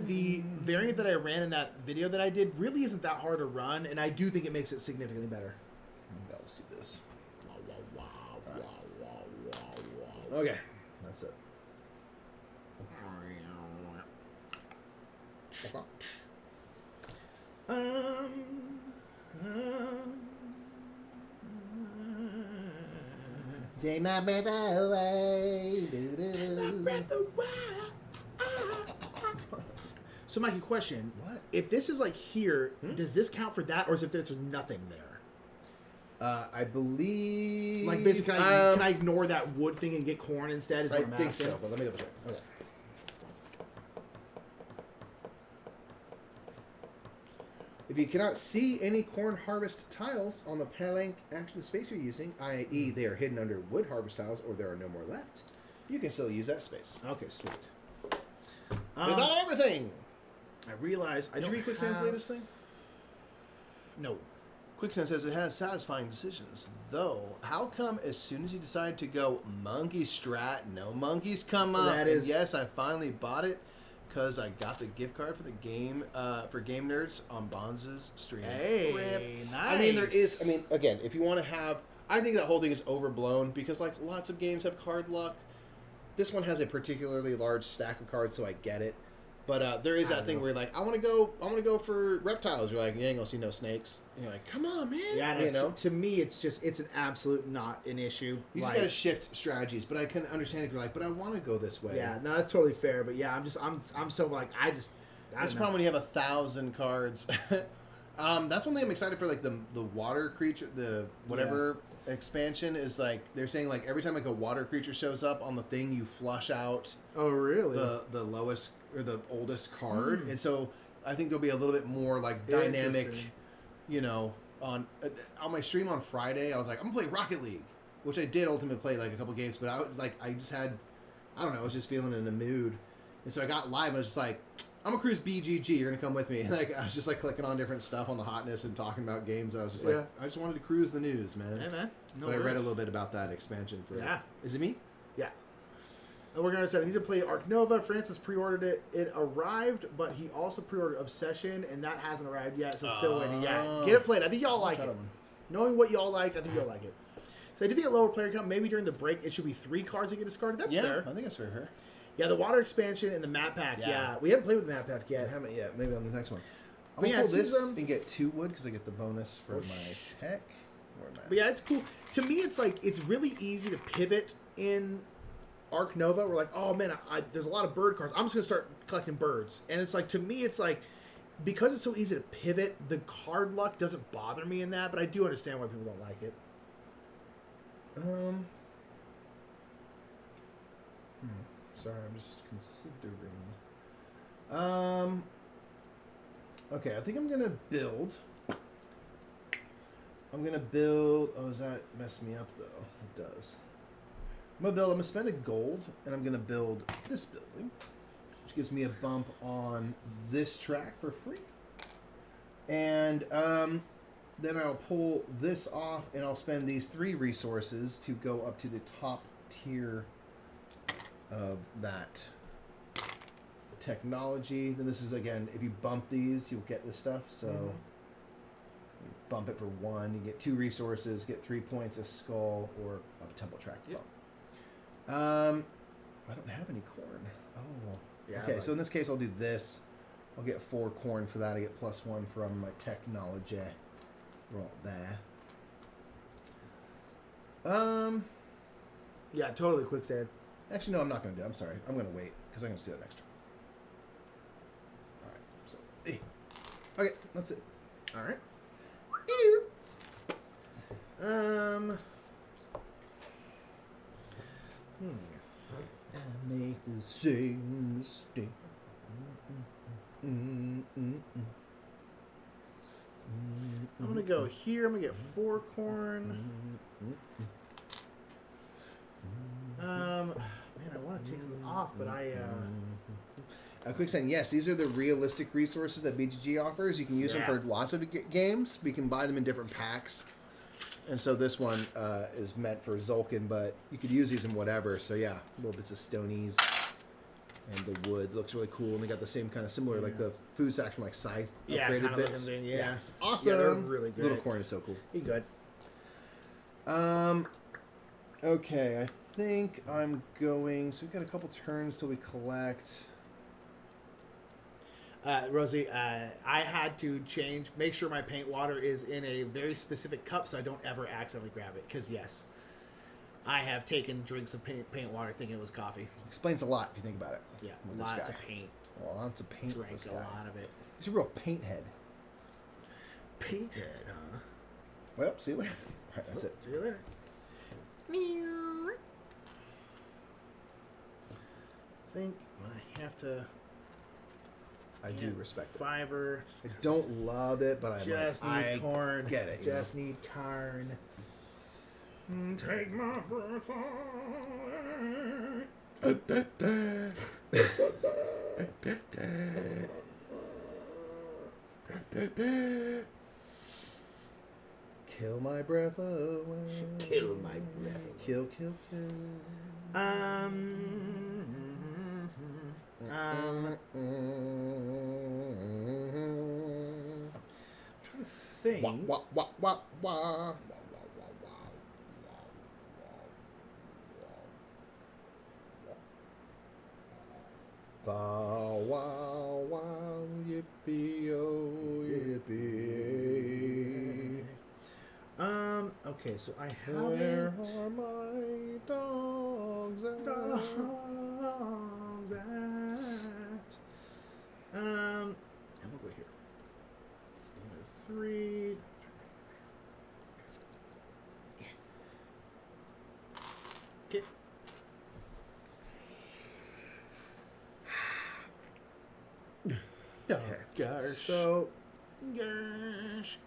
the variant that I ran in that video that I did really isn't that hard to run, and I do think it makes it significantly better. Let's do this. Okay, that's it. Take my breath away. So, Mikey, question. What? If this is like here, does this count for that, or is if there's nothing there? I believe... Like, basically, can I ignore that wood thing and get corn instead? Is what I'm think asking. so, but let me double check. Okay. If you cannot see any corn harvest tiles on the blank actual space you're using, i.e. they are hidden under wood harvest tiles or there are no more left, you can still use that space. Okay, sweet. Without everything! I realize I Did don't you read Quicksand's latest thing? No. Quicksand says it has satisfying decisions. Though, how come as soon as you decide to go monkey strat, no monkeys come up? That is... And yes, I finally bought it because I got the gift card for the game, for Game Nerds on Bonz's stream. Hey, Rip. nice. I mean, there is, again, if you want to have, I think that whole thing is overblown because, like, lots of games have card luck. This one has a particularly large stack of cards, so I get it. But there is that thing where you're like, I want to go for reptiles. You're like, you ain't gonna see no snakes. And you're like, come on, man. Yeah, to me, it's an absolute not an issue. You just gotta shift strategies. But I can understand if you're like, but I want to go this way. Yeah, no, that's totally fair. But yeah, I'm so like, that's the problem when you have 1,000 cards. That's one thing I'm excited for. Like the water creature, the whatever expansion is like. They're saying like every time like a water creature shows up on the thing, you flush out. Oh, really? The lowest or the oldest card, and so I think there'll be a little bit more like dynamic. You know, on my stream on Friday, I was like, I'm gonna play Rocket League, which I did ultimately play like a couple games, but I just had, I don't know, I was just feeling in the mood, and so I got live. I was just like, I'm gonna cruise BGG. You're gonna come with me. And like I was just like clicking on different stuff on the hotness and talking about games. I was just like, I just wanted to cruise the news, man. Hey, man. No but I read a little bit about that expansion. Is it me? Yeah. We're going to say I need to play Arc Nova. Francis pre-ordered it. It arrived, but he also pre-ordered Obsession, and that hasn't arrived yet, so still waiting. Yeah, get it played. I think y'all like it. Knowing what y'all like, I think you'll like it. So I do think a lower player count, maybe during the break, it should be 3 cards that get discarded. That's fair. I think that's fair. Yeah, the water expansion and the map pack. Yeah. We haven't played with the map pack yet. I haven't yet. Maybe on the next one. I'm going to pull this and get 2 wood because I get the bonus for my tech. But yeah, it's cool. To me, it's like, it's really easy to pivot in Arc Nova. We're like, oh man, there's a lot of bird cards. I'm just going to start collecting birds. And it's like, to me, it's like, because it's so easy to pivot, the card luck doesn't bother me in that, but I do understand why people don't like it. Sorry, I'm just considering. Okay, I think I'm gonna build. Oh, does that mess me up though? It does. I'm gonna spend a gold, and I'm gonna build this building, which gives me a bump on this track for free. And then I'll pull this off, and I'll spend these 3 resources to go up to the top tier of that technology. Then this is, again, if you bump these, you'll get this stuff. So you bump it for 1, you get 2 resources, get 3 points, a skull, or a temple track bump. I don't have any corn. Oh, yeah. Okay, so in this case, I'll do this. I'll get 4 corn for that. I get +1 from my technology. We're all there. Yeah, totally quicksand. Actually, no, I'm not going to do it. I'm sorry. I'm going to wait because I'm going to do that next turn. All right. So, okay, that's it. All right. I make the same mistake. I'm going to go here. I'm going to get 4 corn. Man, I want to take something off, but Quicksand, yes, these are the realistic resources that BGG offers. You can use them for lots of games. We can buy them in different packs. And so this one is meant for Tzolk'in, but you could use these in whatever. So yeah, little bits of stonies and the wood looks really cool. And they got the same kind of similar, like the food sack from like Scythe. Yeah, upgraded kind of bits. Yeah, it's awesome. Yeah, they're really good. Little corn is so cool. Be good. Okay, I think I'm going. So we've got a couple turns till we collect. Rosie, I had to make sure my paint water is in a very specific cup so I don't ever accidentally grab it. Because, yes, I have taken drinks of paint water thinking it was coffee. Explains a lot if you think about it. Yeah, lots of paint. Lots of paint. Drank a lot of it. He's a real paint head. Paint head, huh? Well, see you later. All right, that's it. See you later. I think I have to. I do respect it. Fiver. I don't love it, but I need corn. Get it. Just need corn. Take my breath away. Kill my breath away. Kill my breath away. Kill. I'm trying to think. Wah. Bow wow, yippee oh yippee. Okay, so I Where haven't. are my dogs at? I'm gonna go here. It's 3. Okay. Okay. Gosh. So, Gosh.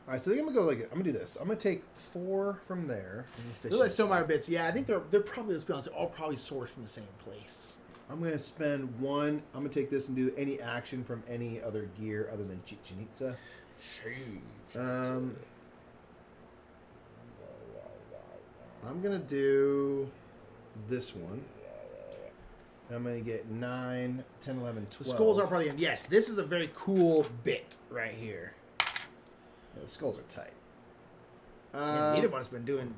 all right. So I think I'm gonna do this. I'm gonna take 4 from there. They're like Stonemaier bits. Yeah, I think they're probably, let's be honest, all probably sourced from the same place. I'm gonna spend 1. I'm gonna take this and do any action from any other gear other than Chichen Itza. I'm gonna do this one. I'm going to get 9, 10, 11, 12. The skulls are probably in. Yes, this is a very cool bit right here. Yeah, the skulls are tight. Neither one's been doing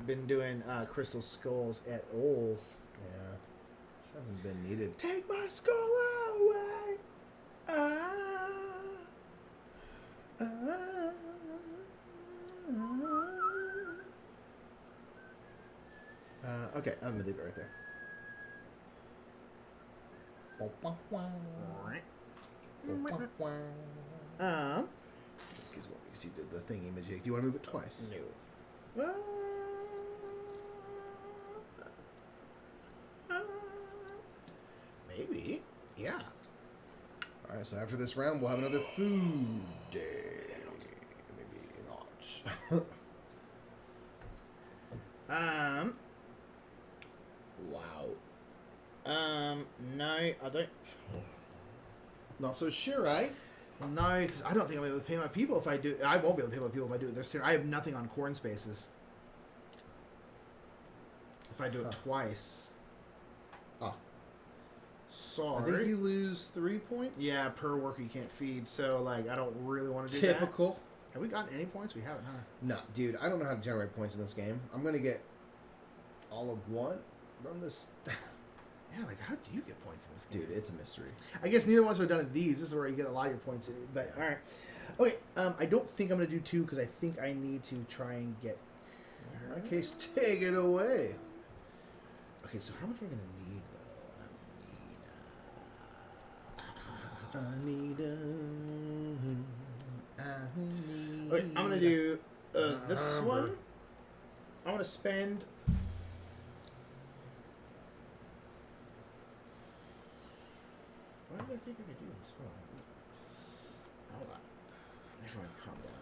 crystal skulls at Ols. Yeah, this hasn't been needed. Take my skull away. Okay, I'm gonna leave it right there. Excuse me, because you did the thingy magic. Do you want to move it twice? No. Maybe. Yeah. All right. So after this round, we'll have another food day. Maybe not. Wow. No, I don't. Not so sure, right? No, because I don't think I'll be able to pay my people if I do. I won't be able to pay my people if I do it this turn. I have nothing on corn spaces. If I do it twice. Ah. Sorry. I think you lose 3 points. Yeah, per worker you can't feed. So, like, I don't really want to do Typical. that. Have we gotten any points? We haven't, huh? No, dude. I don't know how to generate points in this game. I'm going to get all of 1 from this. Yeah, like, how do you get points in this game? Dude, it's a mystery. I guess neither one's have done it these. This is where you get a lot of your points. But, all right. Okay, I don't think I'm going to do 2 because I think I need to try and get... In that case, take it away. Okay, so how much are we going to need, though? Okay, I'm going to do this one. I'm going to spend... Why did I think I could do this? Hold on. I just want to calm down.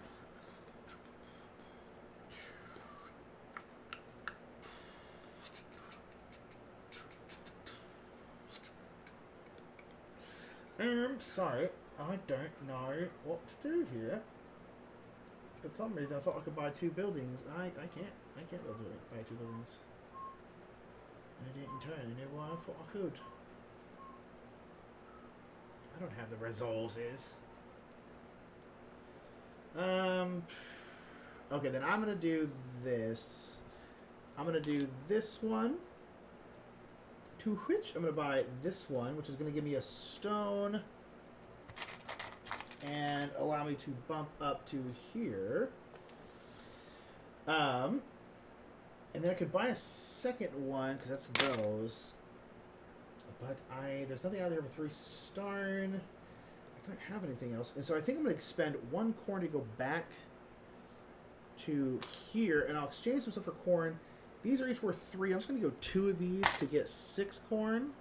I'm sorry, I don't know what to do here. For some reason, I thought I could buy 2 buildings. I can't. I can't buy 2 buildings. I didn't entirely know why I thought I could. I don't have the resources. Okay, then I'm gonna do this. I'm gonna do this one. To which I'm going to buy this one, which is going to give me a stone and allow me to bump up to here. And then I could buy a second one, because that's those. But there's nothing out there for 3 stone. I don't have anything else. And so I think I'm going to spend 1 corn to go back to here, and I'll exchange some stuff for corn. These are each worth 3. I'm just going to go 2 of these to get 6 corn.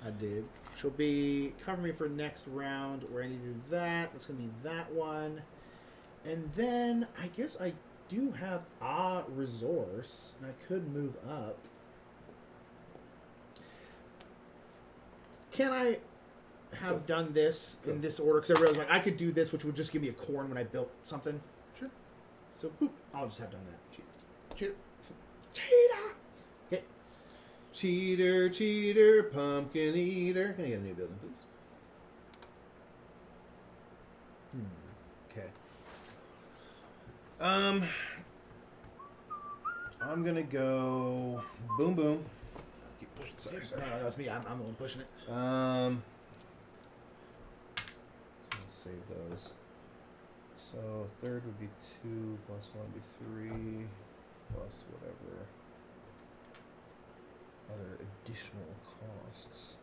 I did. Which will be cover me for next round where I need to do that. That's going to be that one. And then I guess I do have a resource, and I could move up. Can I have done this in this order? Because I realized I could do this, which would just give me a corn when I built something. Sure. So, boop, I'll just have done that. Cheater. Cheater! Okay. Cheater, cheater, pumpkin eater. Can I get a new building, please? Okay. I'm gonna go boom boom. Keep pushing. Sorry. No, that's me. I'm the one pushing it. So I'm gonna save those. So third would be 2 plus 1 would be 3 plus whatever other additional costs.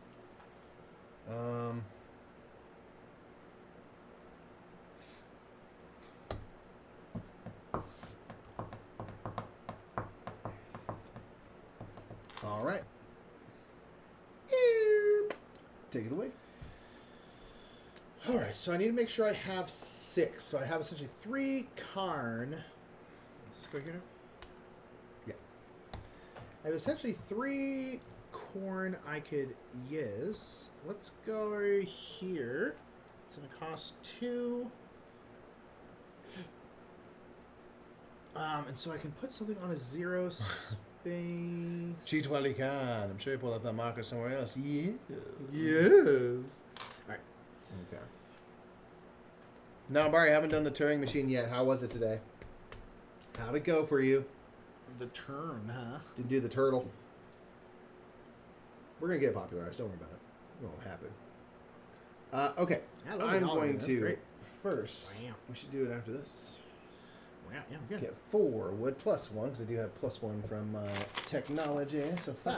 All right. Take it away. All right, so I need to make sure I have 6. So I have essentially 3 Karn. Let's just go here now. Yeah. I have essentially 3 corn I could use. Let's go here. It's going to cost 2. And so I can put something on a 0 space. G20 can. I'm sure you pulled up that marker somewhere else. Yes. Yes. All right. Okay. Now, Barry, I haven't done the Turing machine yet. How was it today? How'd it go for you? The turn, huh? Didn't do the turtle. We're going to get popularized. Don't worry about it. It won't happen. Okay. I'm going to first. Wow. We should do it after this. Wow, yeah, good. Get 4 wood plus 1 because I do have plus 1 from technology. So 5.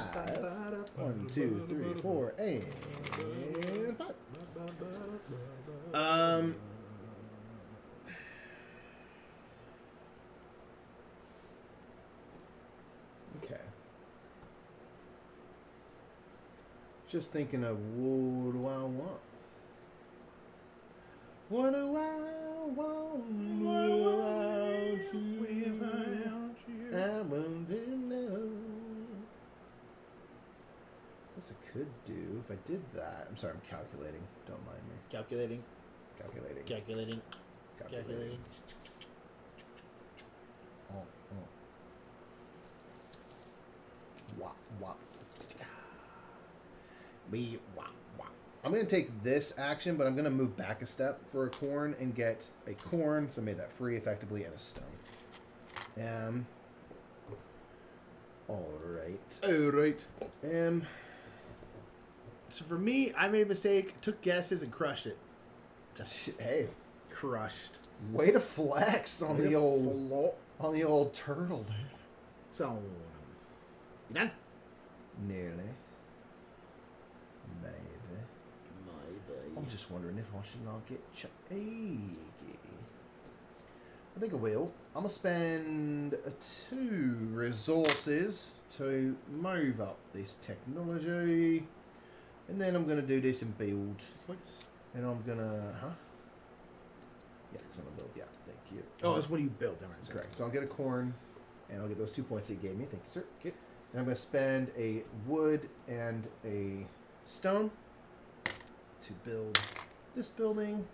1, 2, 3, 4, and 5. Okay. Just thinking of what do I want? What do I want without you? I want to know. Guess I could do if I did that. I'm sorry, I'm calculating. Don't mind me. Calculating. Wah. I'm going to take this action, but I'm going to move back a step for a corn and get a corn. So I made that free effectively and a stone. All right. So for me, I made a mistake, took guesses, and crushed it. Hey, crushed. Way to flex on the old turtle, dude. So, you done? Nearly. Maybe. I'm just wondering if I should not get cheeky. I think I will. I'm going to spend 2 resources to move up this technology. And then I'm going to do this in build. Points. And I'm going to... Huh? Yeah, because I'm going to build. Yeah, thank you. Oh, that's what you build. That's correct. So I'll get a corn, and I'll get those 2 points that you gave me. Thank you, sir. Okay. And I'm going to spend a wood and a stone to build this building,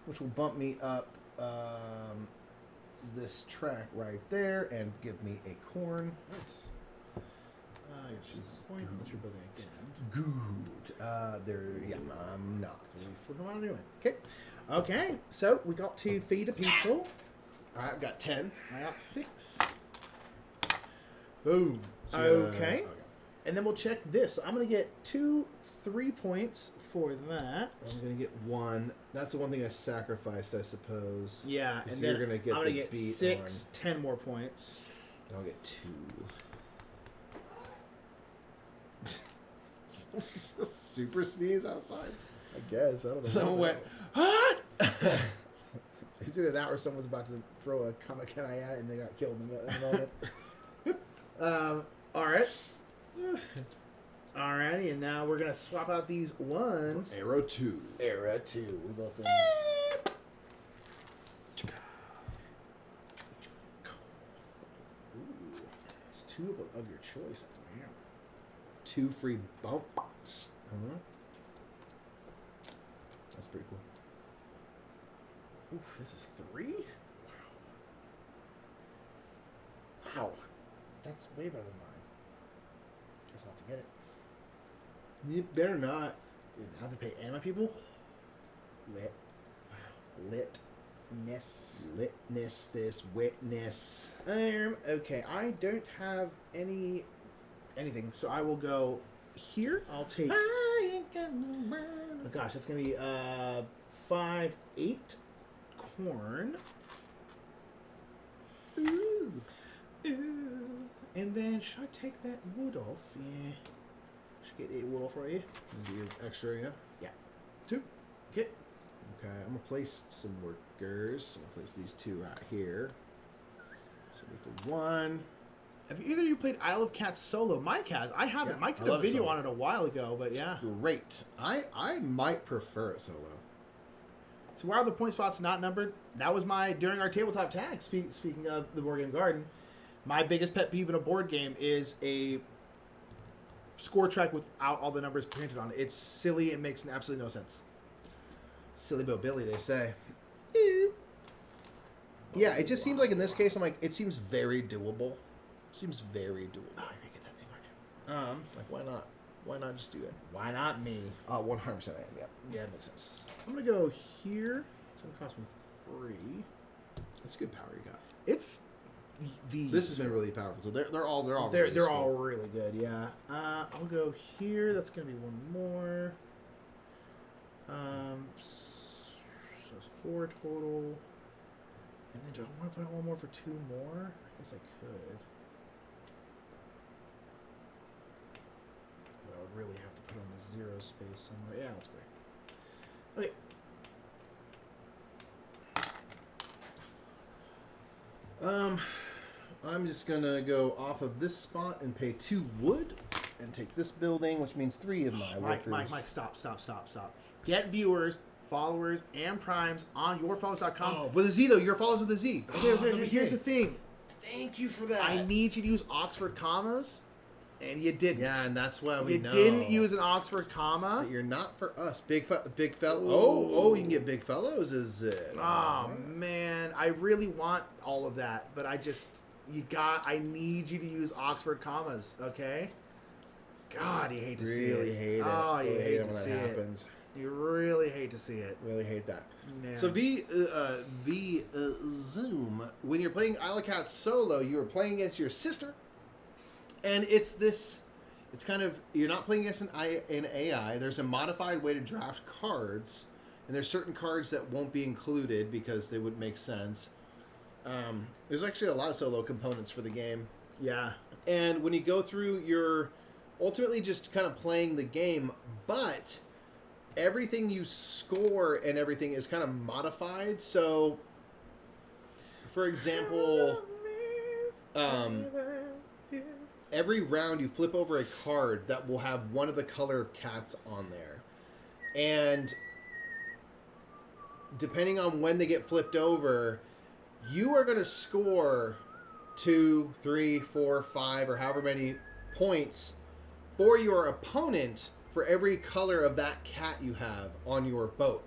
which will bump me up this track right there and give me a corn. Nice. I guess she's point that you're building again. I'm not. Flipping around anyway. Okay. So we got to feed a people. I've got 10. I got 6. Boom. Okay. And then we'll check this. So I'm going to get 3 points for that. I'm going to get 1. That's the one thing I sacrificed, I suppose. Yeah, and then I'm going to get 6, 10 more points. And I'll get 2. Super sneeze outside? I guess. I don't know. Someone went, "What?" It's either that or someone's about to throw a kamehameha and they got killed in the moment. All right. Alrighty, and now we're gonna swap out these ones. Arrow 2. Arrow 2. We both been. It's 2 of your choice. 2 free bumps. That's pretty cool. Oof, this is 3? Wow. That's way better than mine. Guess I'll have to get it. You better not. Dude, I have to pay and my people? Lit. Litness. Litness, this witness. Okay, I don't have anything, so I will go here. I'll take... Oh gosh, that's going to be 5, 8 corn. Ooh. And then, should I take that wood off? Yeah. Should get 8 wood off for you. Do your extra, yeah? Yeah. 2. Okay. Okay, I'm going to place some workers. I'm going to place these 2 right here. So for 1. Have either of you played Isle of Cats solo? Mike has. I haven't. Yeah, Mike did a video on it a while ago, but yeah. Great. I might prefer it solo. So why are the point spots not numbered? That was during our tabletop tag, speaking of the Board Game Garden, my biggest pet peeve in a board game is a score track without all the numbers printed on it. It's silly and makes absolutely no sense. Silly Bill Billy, they say. Yeah, it just seems like in this case, I'm like, it seems very doable. Seems very doable. Oh, you're gonna get that thing, aren't you? Like, why not? Why not just do that? Why not me? 100% I am, yeah. Yeah, it makes sense. I'm gonna go here. It's gonna cost me 3. That's good power you got. It's This has been really powerful. So they're all really good. Yeah. I'll go here. That's gonna be 1 more. So it's 4 total. And then do I want to put out 1 more for 2 more? I guess I could. But I would really have to put on the 0 space somewhere. Yeah, that's great. Okay. I'm just gonna go off of this spot and pay 2 wood and take this building, which means 3 of my workers. Mike, stop. Get viewers, followers, and primes on yourfollows.com. Oh, with a Z though. Your follows with a Z. Okay. Here's the thing. Thank you for that. I need you to use Oxford commas, and you didn't. Yeah, and that's why we know. You didn't use an Oxford comma. But you're not for us. Big fellow. Oh, you can get big fellows, is it? Oh, man. I really want all of that, but I need you to use Oxford commas, okay? God, you hate to see it. Really hate it. Oh, you hate to when see that it. happens. You really hate to see it. Really hate that. Man. So Zoom, when you're playing Isle of Cats solo, you are playing against your sister, and it's kind of, you're not playing against an AI. There's a modified way to draft cards, and there's certain cards that won't be included because they wouldn't make sense. There's actually a lot of solo components for the game. Yeah. And when you go through, you're ultimately just kind of playing the game, but everything you score and everything is kind of modified. So, for example, every round you flip over a card that will have one of the color of cats on there. And depending on when they get flipped over, you are going to score 2, 3, 4, 5, or however many points for your opponent for every color of that cat you have on your boat.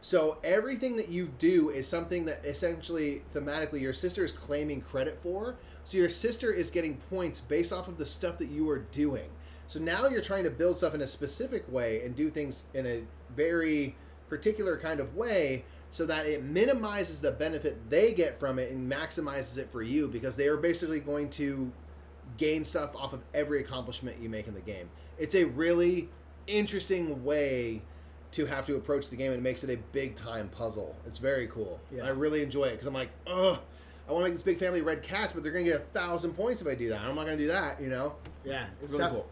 So everything that you do is something that essentially, thematically, your sister is claiming credit for. So your sister is getting points based off of the stuff that you are doing. So now you're trying to build stuff in a specific way and do things in a very particular kind of way so that it minimizes the benefit they get from it and maximizes it for you, because they are basically going to gain stuff off of every accomplishment you make in the game. It's a really interesting way to have to approach the game, and it makes it a big time puzzle. It's very cool. Yeah. I really enjoy it because I'm like, ugh, I want to make this big family of red cats, but they're going to get 1,000 points if I do that. I'm not going to do that, you know? Yeah, it's really tough. Cool.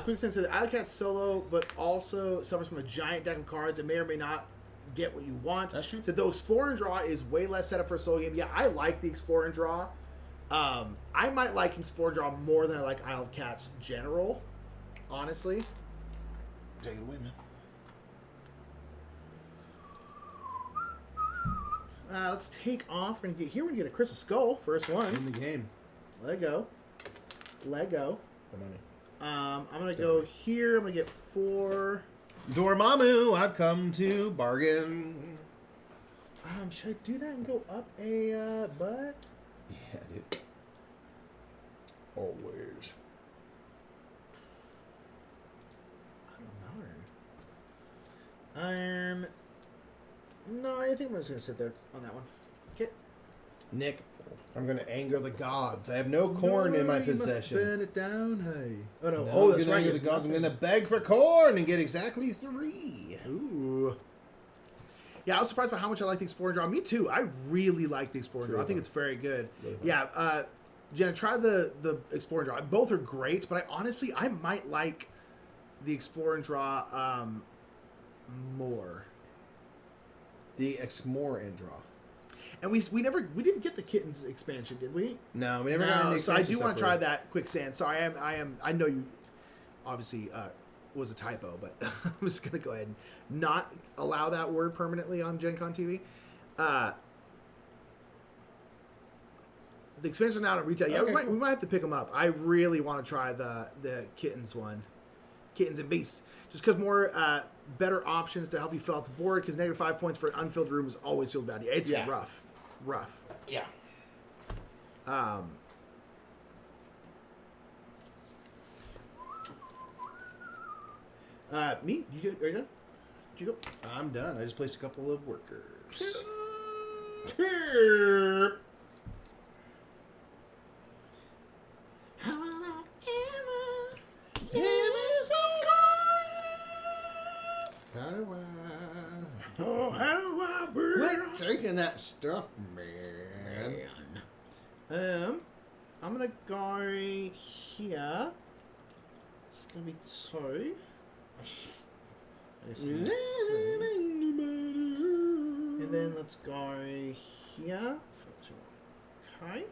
Quick sense says, I like Cats solo, but also suffers from a giant deck of cards and may or may not get what you want. That's true. So though Explore and Draw is way less set up for a solo game, yeah, I like the Explore and Draw. I might like Explore and Draw more than I like Isle of Cats general, honestly. Take it away, man. Let's take off. We're gonna get a Crystal Skull, first one. In the game. Lego. The money. I'm gonna go here. I'm gonna get 4. Dormammu, I've come to bargain. Should I do that and go up a butt? Yeah, dude. Always. I don't know. No, I think I'm just gonna sit there on that one. Okay. Nick, I'm gonna anger the gods. I have no corn in my possession. Must burn it down, hey. Oh no! Oh, that's right. Anger the gods. I'm gonna beg for corn and get exactly 3. Ooh. Yeah, I was surprised by how much I like the Explore and Draw. Me too. I really like the Explore and Draw. I think it's very good. Really yeah, Jenna, try the Explore and Draw. Both are great, but I might like the Explore and Draw more. The Explore and Draw. And we didn't get the Kittens expansion, did we? No, we never got any. So I do want to try that Quicksand. Sorry, I know you obviously was a typo, but I'm just gonna go ahead and not allow that word permanently on Gen Con TV. The expansions are now at retail. Yeah, okay, we might have to pick them up. I really want to try the Kittens one, Kittens and Beasts, just because more better options to help you fill out the board. Because -5 points for an unfilled room is always filled bad. It's rough. Yeah. Me? Are you done? Did you go? I'm done. I just placed a couple of workers. Quit taking that stuff, man. I'm gonna go here. It's gonna be 2. And then let's go here for 2. Okay.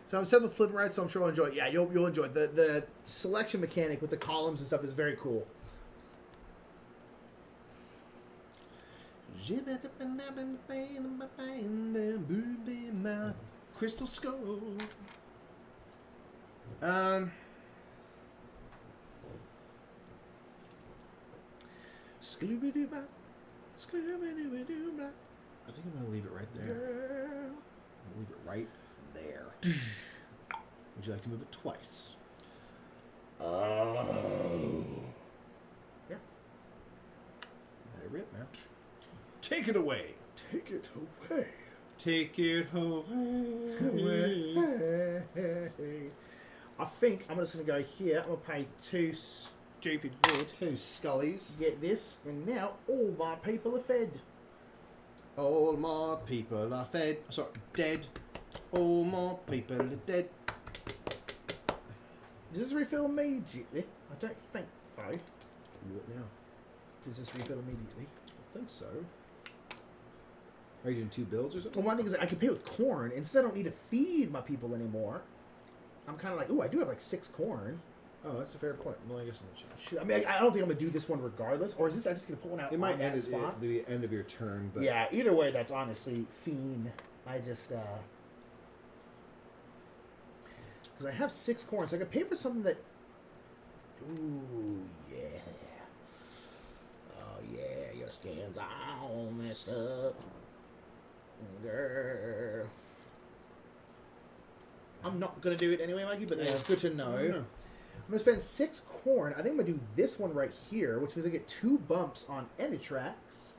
So I'm set the flip right, so I'm sure I'll enjoy it. Yeah, you'll enjoy it. The selection mechanic with the columns and stuff is very cool. Crystal Skull. Scooby-Doo-Bop. Scooby-Doo-Bop. I think I'm gonna leave it right there. I'll leave it right there. Would you like to move it twice? Oh. Yeah. Let it rip, man. Take it away. Take it away. Take it away. I think I'm just gonna go here. I'm gonna pay 2 stupid wood. 2 scullies. Get this, and now all my people are fed. All my people are fed. Sorry, dead. All my people are dead. Does this refill immediately? I don't think so. What now? Does this refill immediately? I think so. Are you doing 2 builds or something? Well, one thing is I can pay with corn. Instead, I don't need to feed my people anymore. I'm kind of like, ooh, I do have like 6 corn. Oh, that's a fair point. Well, I guess I'm not sure. I mean, I don't think I'm gonna do this one regardless. Or is this? I'm just gonna put one out. It might end at the end of your turn, but yeah. Either way, that's honestly fiend. I just because I have 6 corn, so I could pay for something that. Ooh yeah. Oh yeah, your skin's all messed up, girl. I'm not gonna do it anyway, Mikey. But it's good to know. going to spend 6 corn. I think I'm going to do this one right here, which means I get 2 bumps on any tracks.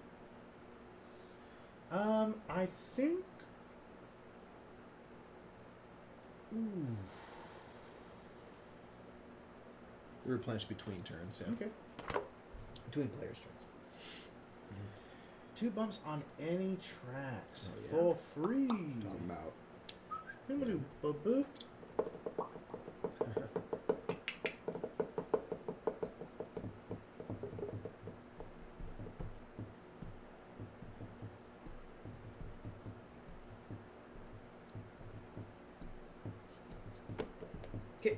I think... Ooh. Replenish between turns, yeah. Okay. Between players' turns. 2 bumps on any tracks. Oh, yeah. For free. Talking about. I'm going to do boop. Okay.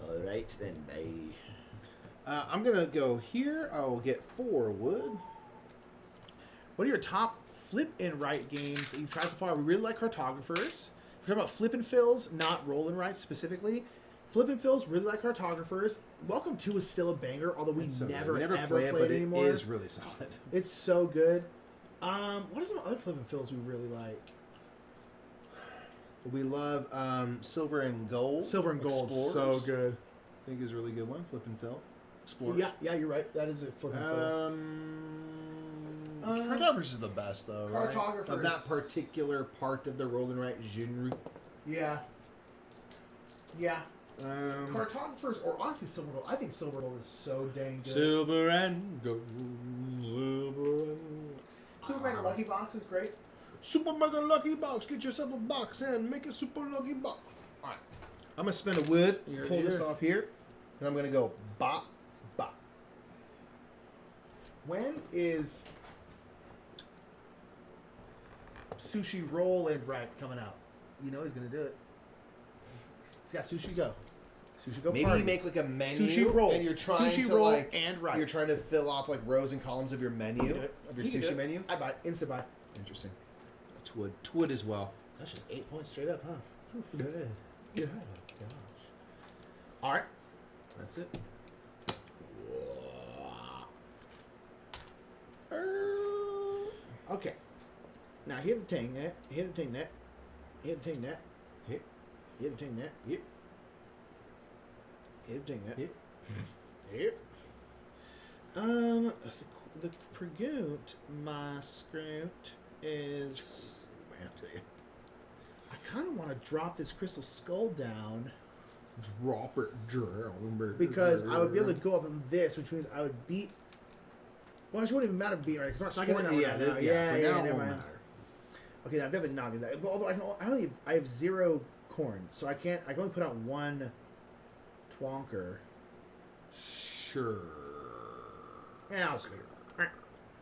All right then, bye. I'm going to go here. I will get 4 wood. What are your top flip and write games that you've tried so far? We really like cartographers. If you're talking about flip and fills, not roll and write specifically, flip and fills, really like cartographers. Welcome 2 is still a banger, although we never ever play it anymore. It is really solid. It's so good. What are some other flip and fills we really like? We love Silver and Gold. Silver and Gold, so good. I think is a really good one. Flip and fill. Explorers. Yeah, you're right. That is a flip and fill. Cartographers is the best, though, right? Cartographers. Of that particular part of the roll and write genre. Yeah. Yeah. Cartographers, or honestly Silver Gold. I think Silver Gold is so dang good. Silver and Gold. Super Mega Lucky Box is great. Super Mega Lucky Box. Get yourself a box and make a Super Lucky Box. All right. I'm going to spin a wood, pull this off here, and I'm going to go bop, bop. When is Sushi Roll and Write coming out? You know he's going to do it. He's got Sushi Go. Sushi Go Maybe party. you make like a menu, Sushi Roll. and you're trying Sushi to Roll like, and Write. you're trying to fill off like rows and columns of your menu, of your sushi menu. I buy. Instant buy. Interesting. Twid. Twid as well. That's just 8 points straight up, huh? Yeah. Gosh. All right. That's it. Okay. Now here the thing that. Here the thing that. Here the thing that. Here. Here the thing that. Here. Here the thing that. Here. Here. The Pregunt, my script is. I kind of want to drop this crystal skull down. Drop it down. Because I would be able to go up on this, which means I would beat. Well, it wouldn't even matter beating, right? Because I'm not scoring that right now. Yeah, for now it won't matter. matter. Okay, I'm definitely not doing that. But although I have 0 corn, so I can only put out 1 twonker. Sure. Yeah, I'll screw it.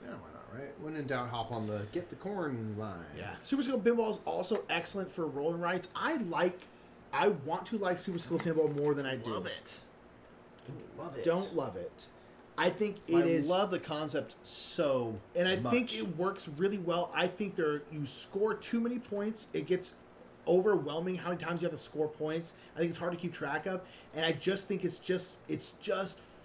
Yeah, why not, right? When in doubt, hop on the get the corn line. Yeah. Super Skill Pinball is also excellent for roll and writes. I want to like Super Skill Pinball more than I do. Love it. Love it. Don't love it. I think I love the concept so and I much. think it works really well. I think you score too many points. It gets overwhelming how many times you have to score points. I think it's hard to keep track of. And I just think it's just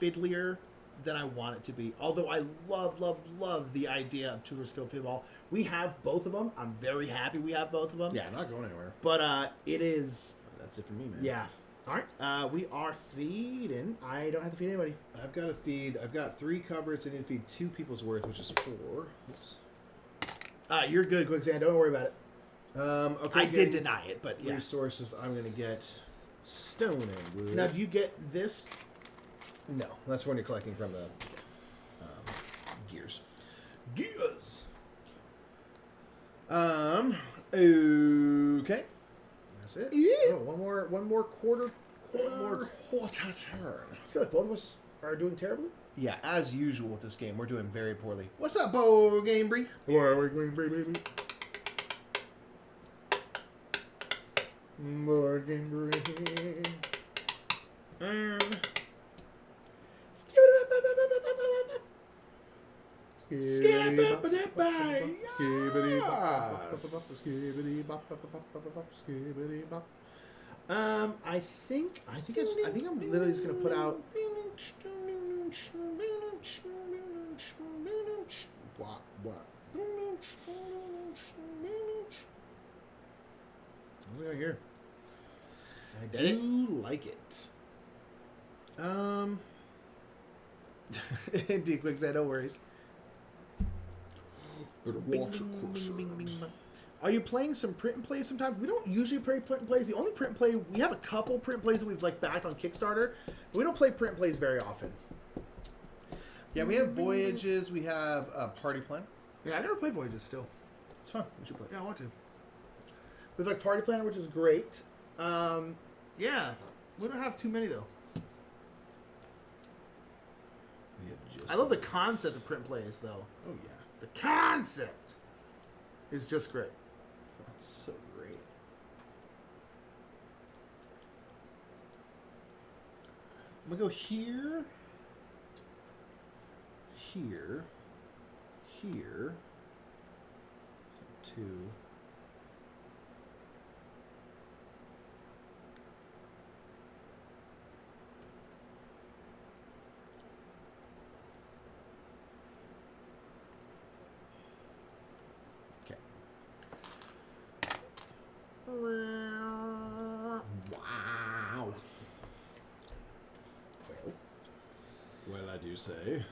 fiddlier than I want it to be. Although I love the idea of Super Skill Pinball. We have both of them. I'm very happy we have both of them. Yeah, not going anywhere. But it is... That's it for me, man. Yeah. All right. We are feeding. I don't have to feed anybody. I've got to feed... I've got 3 cupboards. I need to feed 2 people's worth, which is 4. Oops. You're good, Quicksand. Don't worry about it. Okay, I did deny it, but yeah. Resources, I'm going to get stone and wood. Now, do you get this? No, that's when you're collecting from the gears. Gears. Okay. That's it. Yeah. Oh, one more quarter. One more quarter turn. I feel like both of us are doing terribly. Yeah, as usual with this game, we're doing very poorly. What's up, Bo Game Bree? We're going baby. More Game Bree. I think I'm literally just gonna put out. What's going here? I do like it. D-Quick said, no worries. Are you playing some print and plays sometimes? We don't usually play print and plays. The only print and play, we have a couple print and plays that we've like backed on Kickstarter, but we don't play print and plays very often. Yeah, we have Voyages. We have Party Plan. Yeah, I never played Voyages still. It's fun. We should play. Yeah, I want to. We have like Party Planner, which is great. Yeah, we don't have too many though. I love the concept of print plays though. Oh yeah, the concept is just great. That's so great. I'm gonna go here, here, here. So 2. Wow. Well, I do say.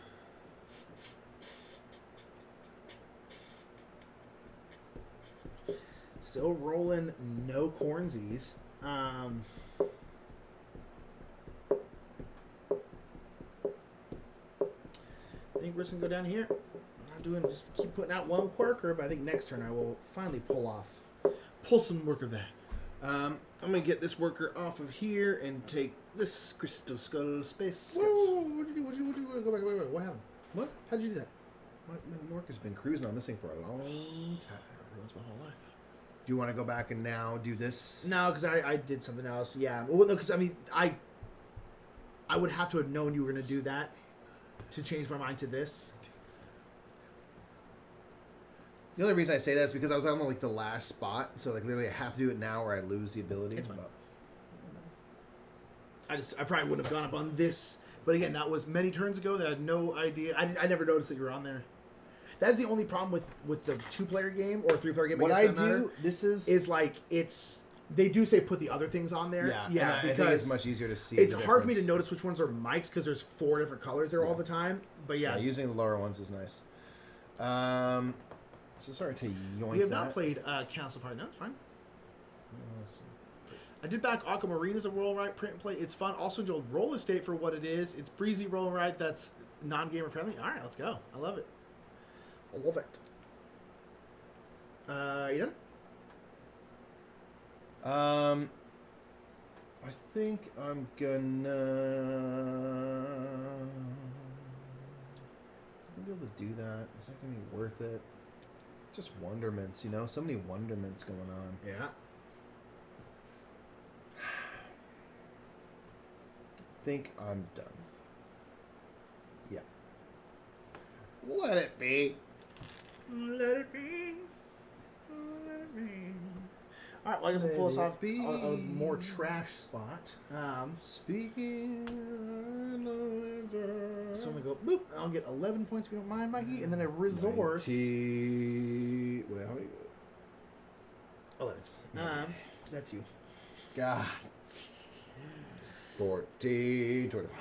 Still rolling no cornsies. I think we're just gonna go down here. I'm not just keep putting out one worker, but I think next turn I will finally pull some worker back. I'm gonna get this worker off of here and take this Crystal Skull space. Whoa, what'd you do? Go back, wait, what happened? What? How'd you do that? My worker's been cruising on this thing for a long time. Ruins my whole life. Do you want to go back and now do this? No, because I did something else. Yeah, well, no, because I mean, I would have to have known you were going to do that to change my mind to this. The only reason I say that is because I was on like the last spot, so like literally I have to do it now or I lose the ability. It's fine. I probably wouldn't have gone up on this, but again, that was many turns ago. That I had no idea. I never noticed that you were on there. That's the only problem with the 2-player game or 3-player game. What I do, this is like they do say put the other things on there. Yeah, because I think it's much easier to see. It's hard for me to notice which ones are Mike's because there's 4 different colors there all the time. But yeah, using the lower ones is nice. So sorry to yoink. We have not played Council Party. No, it's fine. I did back Aquamarine as a roll right print and play. It's fun. Also enjoyed Roll Estate for what it is. It's breezy roll right. That's non-gamer friendly. All right, let's go. I love it. I love it. You done? I think I'm gonna be able to do that. Is that gonna be worth it? Just wonderments, you know? So many wonderments going on. Yeah. I think I'm done. Yeah. Let it be. Let it be. Let it be. All right, well, I guess we'll pull us off a more trash spot. Speaking. So I'm going to go, boop. I'll get 11 points if you don't mind, Mikey. And then a resource. 90... Wait, how many? 11. That's you. God. 14, 25.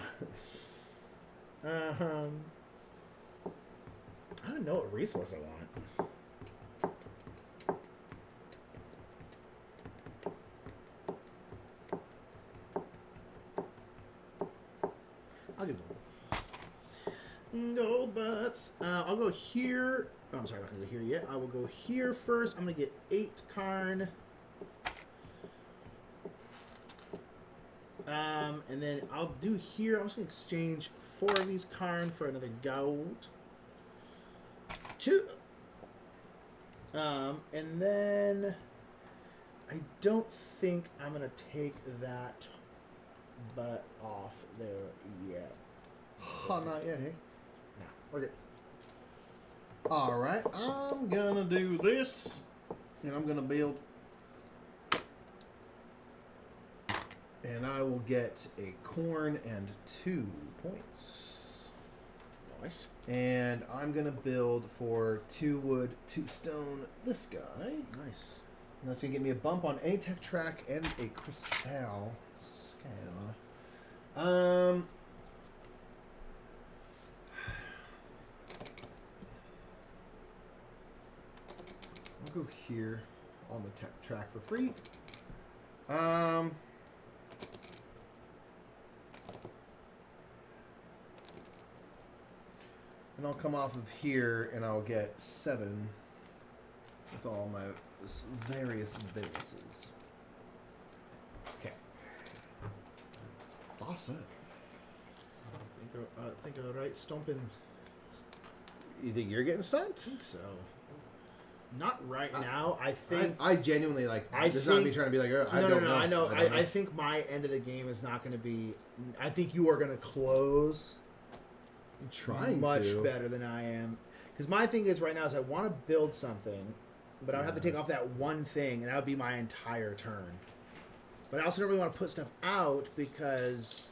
I don't know what resource I want. I'll give them. No buts. I'll go here. Oh, I'm sorry, I'm not going to go here yet. I will go here first. I'm going to get 8 Karn. And then I'll do here. I'm just going to exchange 4 of these Karn for another gold. 2. And then I don't think I'm going to take that butt off there yet. Not yet, hey? No, we're good. Alright, I'm gonna do this. And I'm gonna build. And I will get a corn and 2 points. Nice. And I'm gonna build for 2 wood, 2 stone this guy. Nice. And that's going to get me a bump on any tech track and a crystal scale. I'll go here on the tech track for free. And I'll come off of here and I'll get 7 with all my various bases. Okay. Awesome. I think all right, stomping. You think you're getting stumped? I think so. Not right now. I think I genuinely like. There's not me trying to be like. I don't know. I know. I think my end of the game is not going to be. I think you are going to close. I'm trying much better than I am, because my thing is right now is I want to build something, but I would have to take off that one thing, and that would be my entire turn. But I also don't really want to put stuff out because.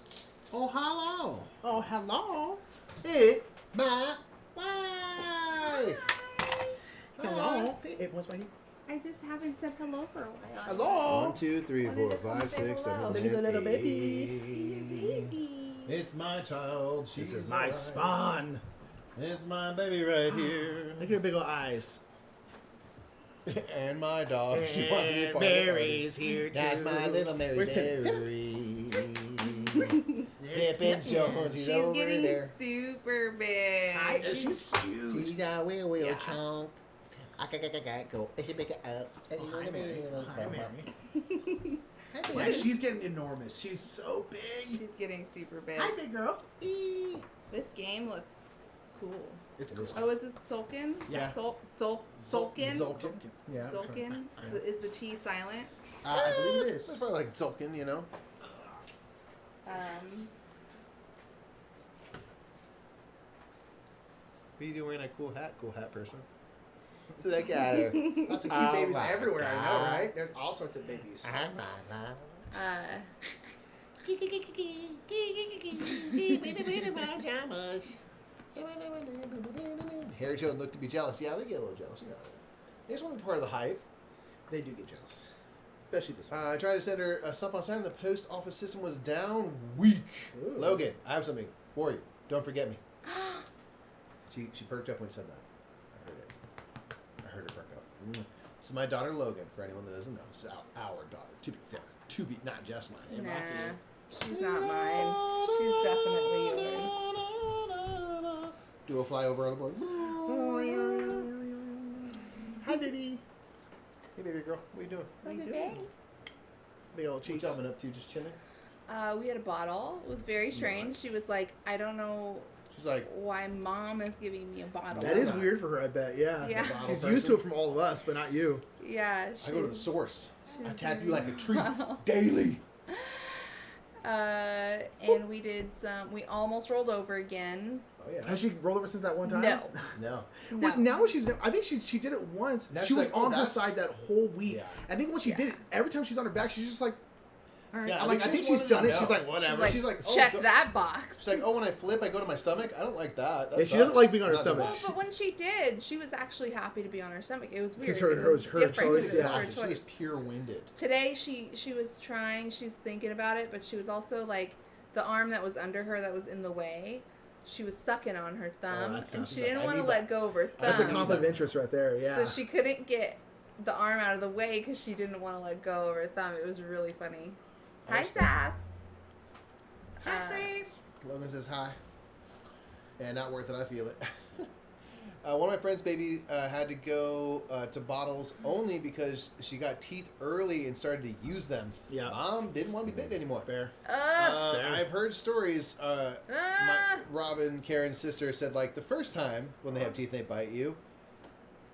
Oh hello! Oh hello! It's my wife. Hello. Hey, what's my name? I just haven't said hello for a while. Hello. 1, 2, 3, 4, 5, 6, 7, Look at the little 8. Baby. It's my child. This is my spawn. It's my baby right here. Look at her big old eyes. And my dog. And She wants to be a part Mary's of it. here too. That's my little Mary. Where's Pip? Pippin Jones. She's over getting there. super big. Hi, she's huge. She's a real Yeah. chunk. Go. If you make it up. Hi, Mary. Hi, Mary. What Yeah, is- she's getting enormous. She's so big. She's getting super big. Hi, big girl. This game looks cool. It's cool. Oh, is this Tzolk'in? Yeah. Tzolk'in? Tzolk'in. Yeah. Tzolk'in? Is the T silent? I believe it It's is. probably like Tzolk'in, you know. What are you doing wearing a cool hat person? Look at her. Lots of cute babies everywhere, I know, right? There's all sorts of babies. Harry Jones looked to be jealous. Yeah, they get a little jealous. You know. They just want to be part of the hype. They do get jealous. Especially this one. I tried to send her stuff on Saturday. The post office system was down. Weak. Ooh. Logan, I have something for you. Don't forget me. She perked up when he said that. I heard it. I heard her perk up. This is my daughter Logan. For anyone that doesn't know, it's our daughter. To be fair, not just mine. Nah, she's not mine. She's definitely yours. Do a flyover on the board. Hi, baby. Hey, baby girl. What are you doing? What are you doing? Big old What cheeks. you been up to? Just chilling? We had a bottle. It was very strange. Nice. She was like, I don't know She's like, why mom is giving me a bottle. That is weird for her, I bet. Yeah. Yeah. She's used to it from all of us, but not you. Yeah. I go to the source. I she's tap you very like a tree well. daily. And we did some. We almost rolled over again. Oh yeah. Has she rolled over since that one time? No. No. No. Well, now she's. I think she did it once. Now she she's was like, on her that's- side that whole week. Yeah. I think when she did it, every time she's on her back, she's just like, all right. Yeah, I think just she's wanted done to it. know. She's like, whatever. She's like, oh, check go- that box. She's like, oh, when I flip, I go to my stomach. I don't like that. That Yeah, she doesn't sucks. like being on her Not doing stomach. Well, but when she did, she was actually happy to be on her stomach. It was weird. 'Cause her- It her- was her different. choice, It was yeah. her She was choice. pure winded. Today she was trying. She was thinking about it, but she was also like the arm that was under her that was in the way. She was sucking on her thumb, that's and tough. she She's didn't like, I want to need let go of her thumb. That's a conflict of interest right there. Yeah. So she couldn't get the arm out of the way because she didn't want to let go of her thumb. It was really funny. Hi, Sass. Logan says hi. And not worth it. I feel it. One of my friends' baby had to go to bottles only because she got teeth early and started to use them. Yeah. Mom didn't want to be bitten anymore. Fair. Uh, Fair. I've heard stories. Robin, Karen's sister, said like the first time when they have teeth and they bite you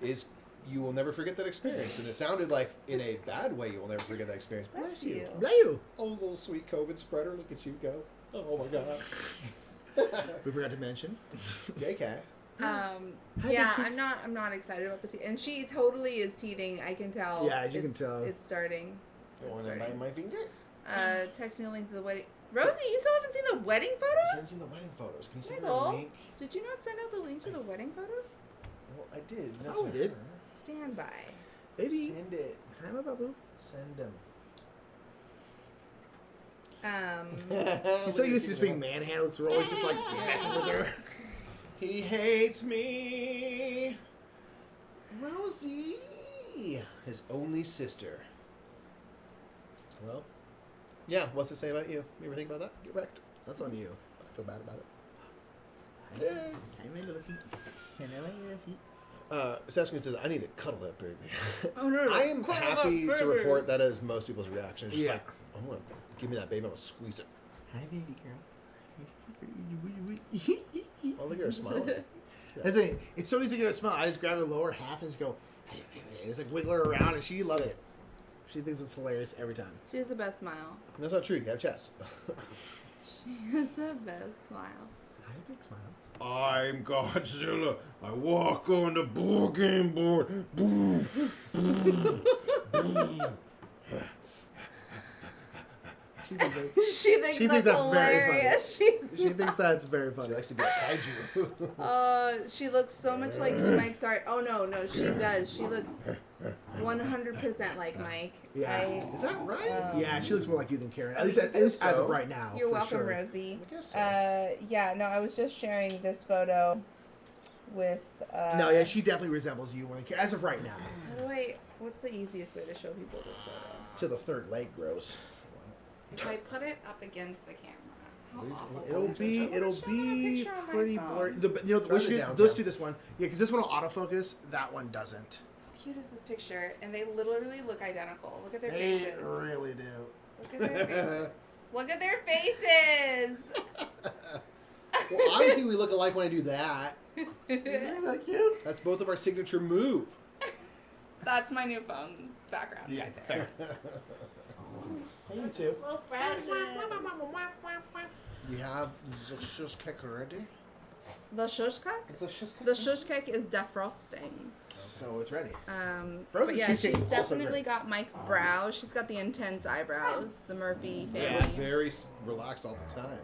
is you will never forget that experience. And it sounded like in a bad way you will never forget that experience. Bless you. Bless you. Oh, little sweet COVID spreader, look at you go. Oh my god. We forgot to mention. JK. Hi, Yeah, big cheeks. I'm not excited about the teeth, and she totally is teething. I can tell. Yeah, as you can tell. it's starting. Don't It's want to starting. bite my finger. Text me a link to the wedding. Rosie, you still haven't seen the wedding She photos? hasn't seen the wedding photos. Can you send me a Michael, link? did you not send out the link to the wedding photos? Well, I did. I thought we did. Stand by. Baby. Send it. I'm a babu. Send him. She's so used to just being manhandled, so we're always just like messing with her. He hates me. Rosie. His only sister. Well, yeah, what's to say about you? You ever think about that? Get wrecked. That's on you. I feel bad about it. I'm into the feet. Saskia says, I need to cuddle that baby. Oh, no. I am happy to report that is most people's reaction. It's just Yeah. like, I'm going to give me that baby, I'm going to squeeze it. Hi, baby girl. Oh, look at her smile. That's it. It's so easy to get a smell. I just grab the lower half and just go, just like wiggle her around, and she loves it. She thinks it's hilarious every time. She has the best smile. That's not true. You have chest. She has the best smile. I have big smiles. I'm Godzilla. I walk on the board game board. Boom. She thinks, She thinks that's hilarious. Very funny. She thinks that's very funny. She likes to be a kaiju. She looks so much like Mike. Sorry. Oh no, she does. She looks 100% like Mike. Yeah. Is that right? Yeah, she looks more like you than Karen. At least as of right now. You're welcome, sure. Rosie. I guess so. Yeah. No, I was just sharing this photo with. No, yeah, she definitely resembles you as of right now. How do I? What's the easiest way to show people this photo? Till the third leg grows. If I put it up against the camera. It'll be pretty blurry. Let's do this one. Yeah, because this one will autofocus. That one doesn't. How cute is this picture? And they literally look identical. Look at their They faces. really do. Look at their faces. Look at their faces. Well, obviously we look alike when I do that. Isn't that cute? That's both of our signature move. That's my new phone background right there. Hey, you two. So precious. You have the shush cake ready? The shush cake? The shush cake is defrosting. So it's ready. Frozen But yeah, cheesecake she's is also definitely great. got Mike's brows. She's got the intense eyebrows. The Murphy family. Yeah, very relaxed all the time.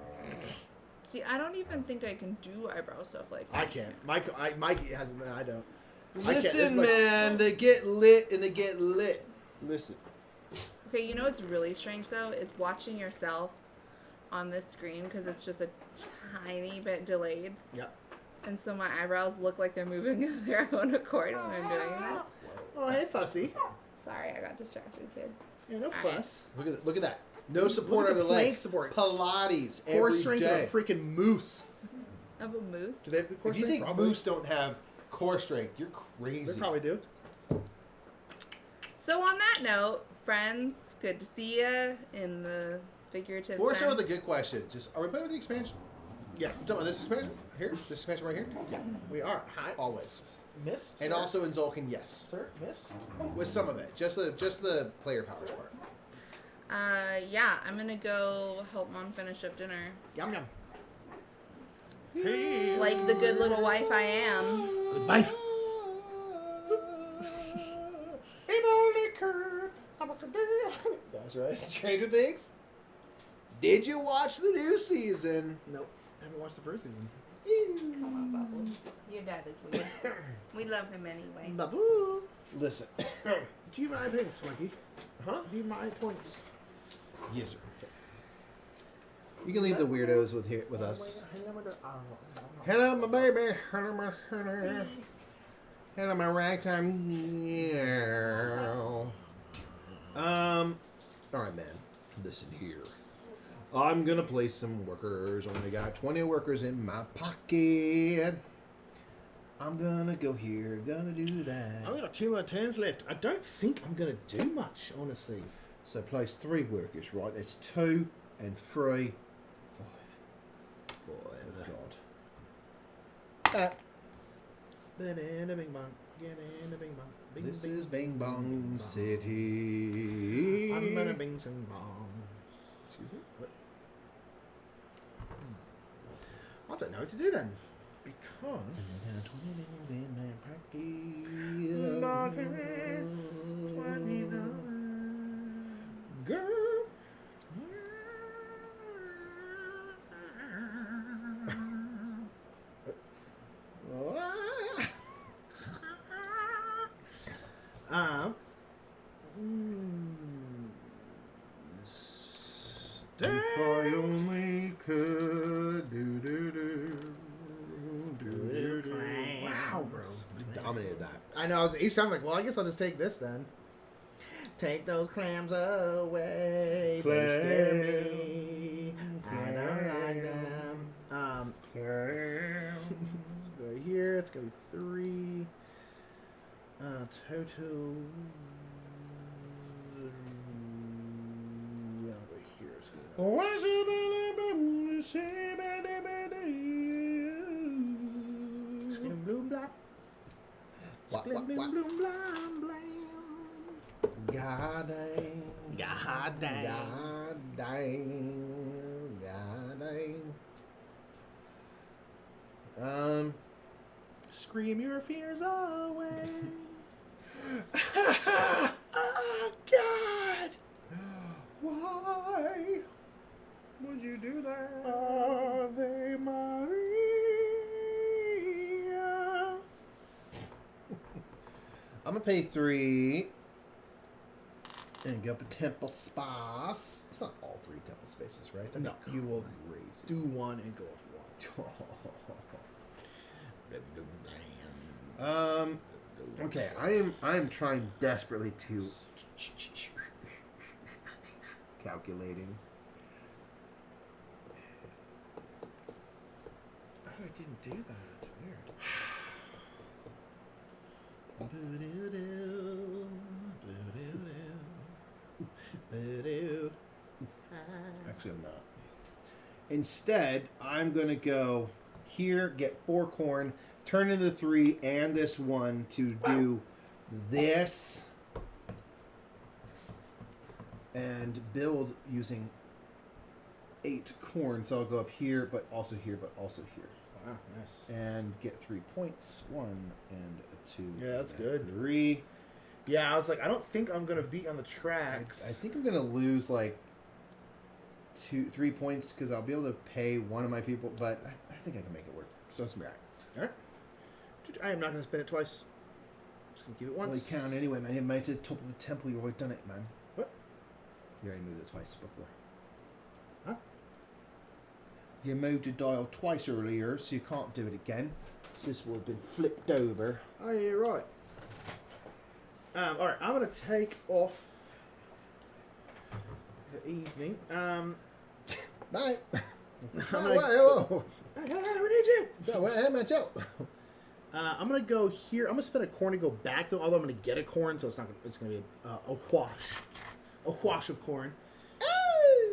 See, I don't even think I can do eyebrow stuff like that. I can't. Mike has it, and I don't. Listen, man, they get lit and they get lit. Listen. Okay, you know what's really strange though is watching yourself on this screen because it's just a tiny bit delayed. Yep. And so my eyebrows look like they're moving of their own accord when I'm doing this. Oh, hey, fussy. Sorry, I got distracted, kid. Yeah, no fuss. Look at that. No support Look on at the the plank legs. support. Pilates Core every strength day. of a freaking moose. Of a moose? Do they have good core If you strength? think Probably. moose don't have core strength, you're crazy. They probably do. So on that note, friends, good to see you in the figurative Before we sense. start with a good question, just are we playing with the expansion? Yes. You talking about this expansion? Here? This expansion right here? Yeah, we are. Hi. Always. Miss? And sir? also in Tzolk'in, yes. Sir? Miss? With some of it. Just the player powers part. Yeah, I'm gonna go help mom finish up dinner. Yum yum. Like the good little wife I am. Good wife. That's right. Stranger Things. Did you watch the new season? Nope. I haven't watched the first season. Come on, Bubbles. Your dad is weird. We love him anyway. Babu. Listen. Do you my points, Swanky? Huh? Do you my points? Yes, sir. You can leave the weirdos with us. Hello, my baby. Hello, my ragtime. Yeah. All right, man. Listen here. I'm gonna place some workers. Only got 20 workers in my pocket. I'm gonna go here. Gonna do that. I only got 2 more turns left. I don't think I'm gonna do much, honestly. So place 3 workers, right? That's 2 and 3. 5. God. Bing bong. Get in the bing bong. Bing, This bing, is Bing Bong bing, City. I'm gonna bing some bong. Excuse me? What? I don't know what to do then. Because... Girl. enjoyed that. I know. Each time I'm like, well, I guess I'll just take this then. Take those clams away. They scare me. I don't like them. Right here, it's gonna be 3. Total. Right here is gonna be. Bloom blah. Bloom bloom bloom blam. God dang. God dang. God dang. God dang. Scream your fears away. Oh, God. Why would you do that? Ave Maria. I'm gonna pay 3 and go up a temple space. It's not all 3 temple spaces, right? No, you will crazy. do 1 and go up 1. Okay, I am trying desperately to calculating. Oh, I didn't do that. Weird. Actually, I'm not. Instead, I'm going to go here, get 4 corn, turn into 3 and this 1 to do this and build using 8 corn. So I'll go up here, but also here, but also here. Wow, nice. And get 3 points. 1 and 2. Yeah, that's good. 3. Yeah, I was like, I don't think I'm going to beat on the tracks. I think I'm going to lose like 3 points because I'll be able to pay one of my people, but I think I can make it work. So it's right. All right. Dude, I am not going to spin it twice. I'm just going to keep it once. Well, you count anyway, man. You made it to the top of the temple. You've already done it, man. What? You already moved it twice before. Huh? You moved your dial twice earlier, so you can't do it again. So this will have been flipped over. Oh, yeah, you're right. All right, I'm going to take off the evening. Night. Whoa. Hey, we need you. Hey, man, Joe. I'm gonna go here. I'm gonna spend a corn and go back though. Although I'm gonna get a corn, so it's not. It's gonna be a wash of corn.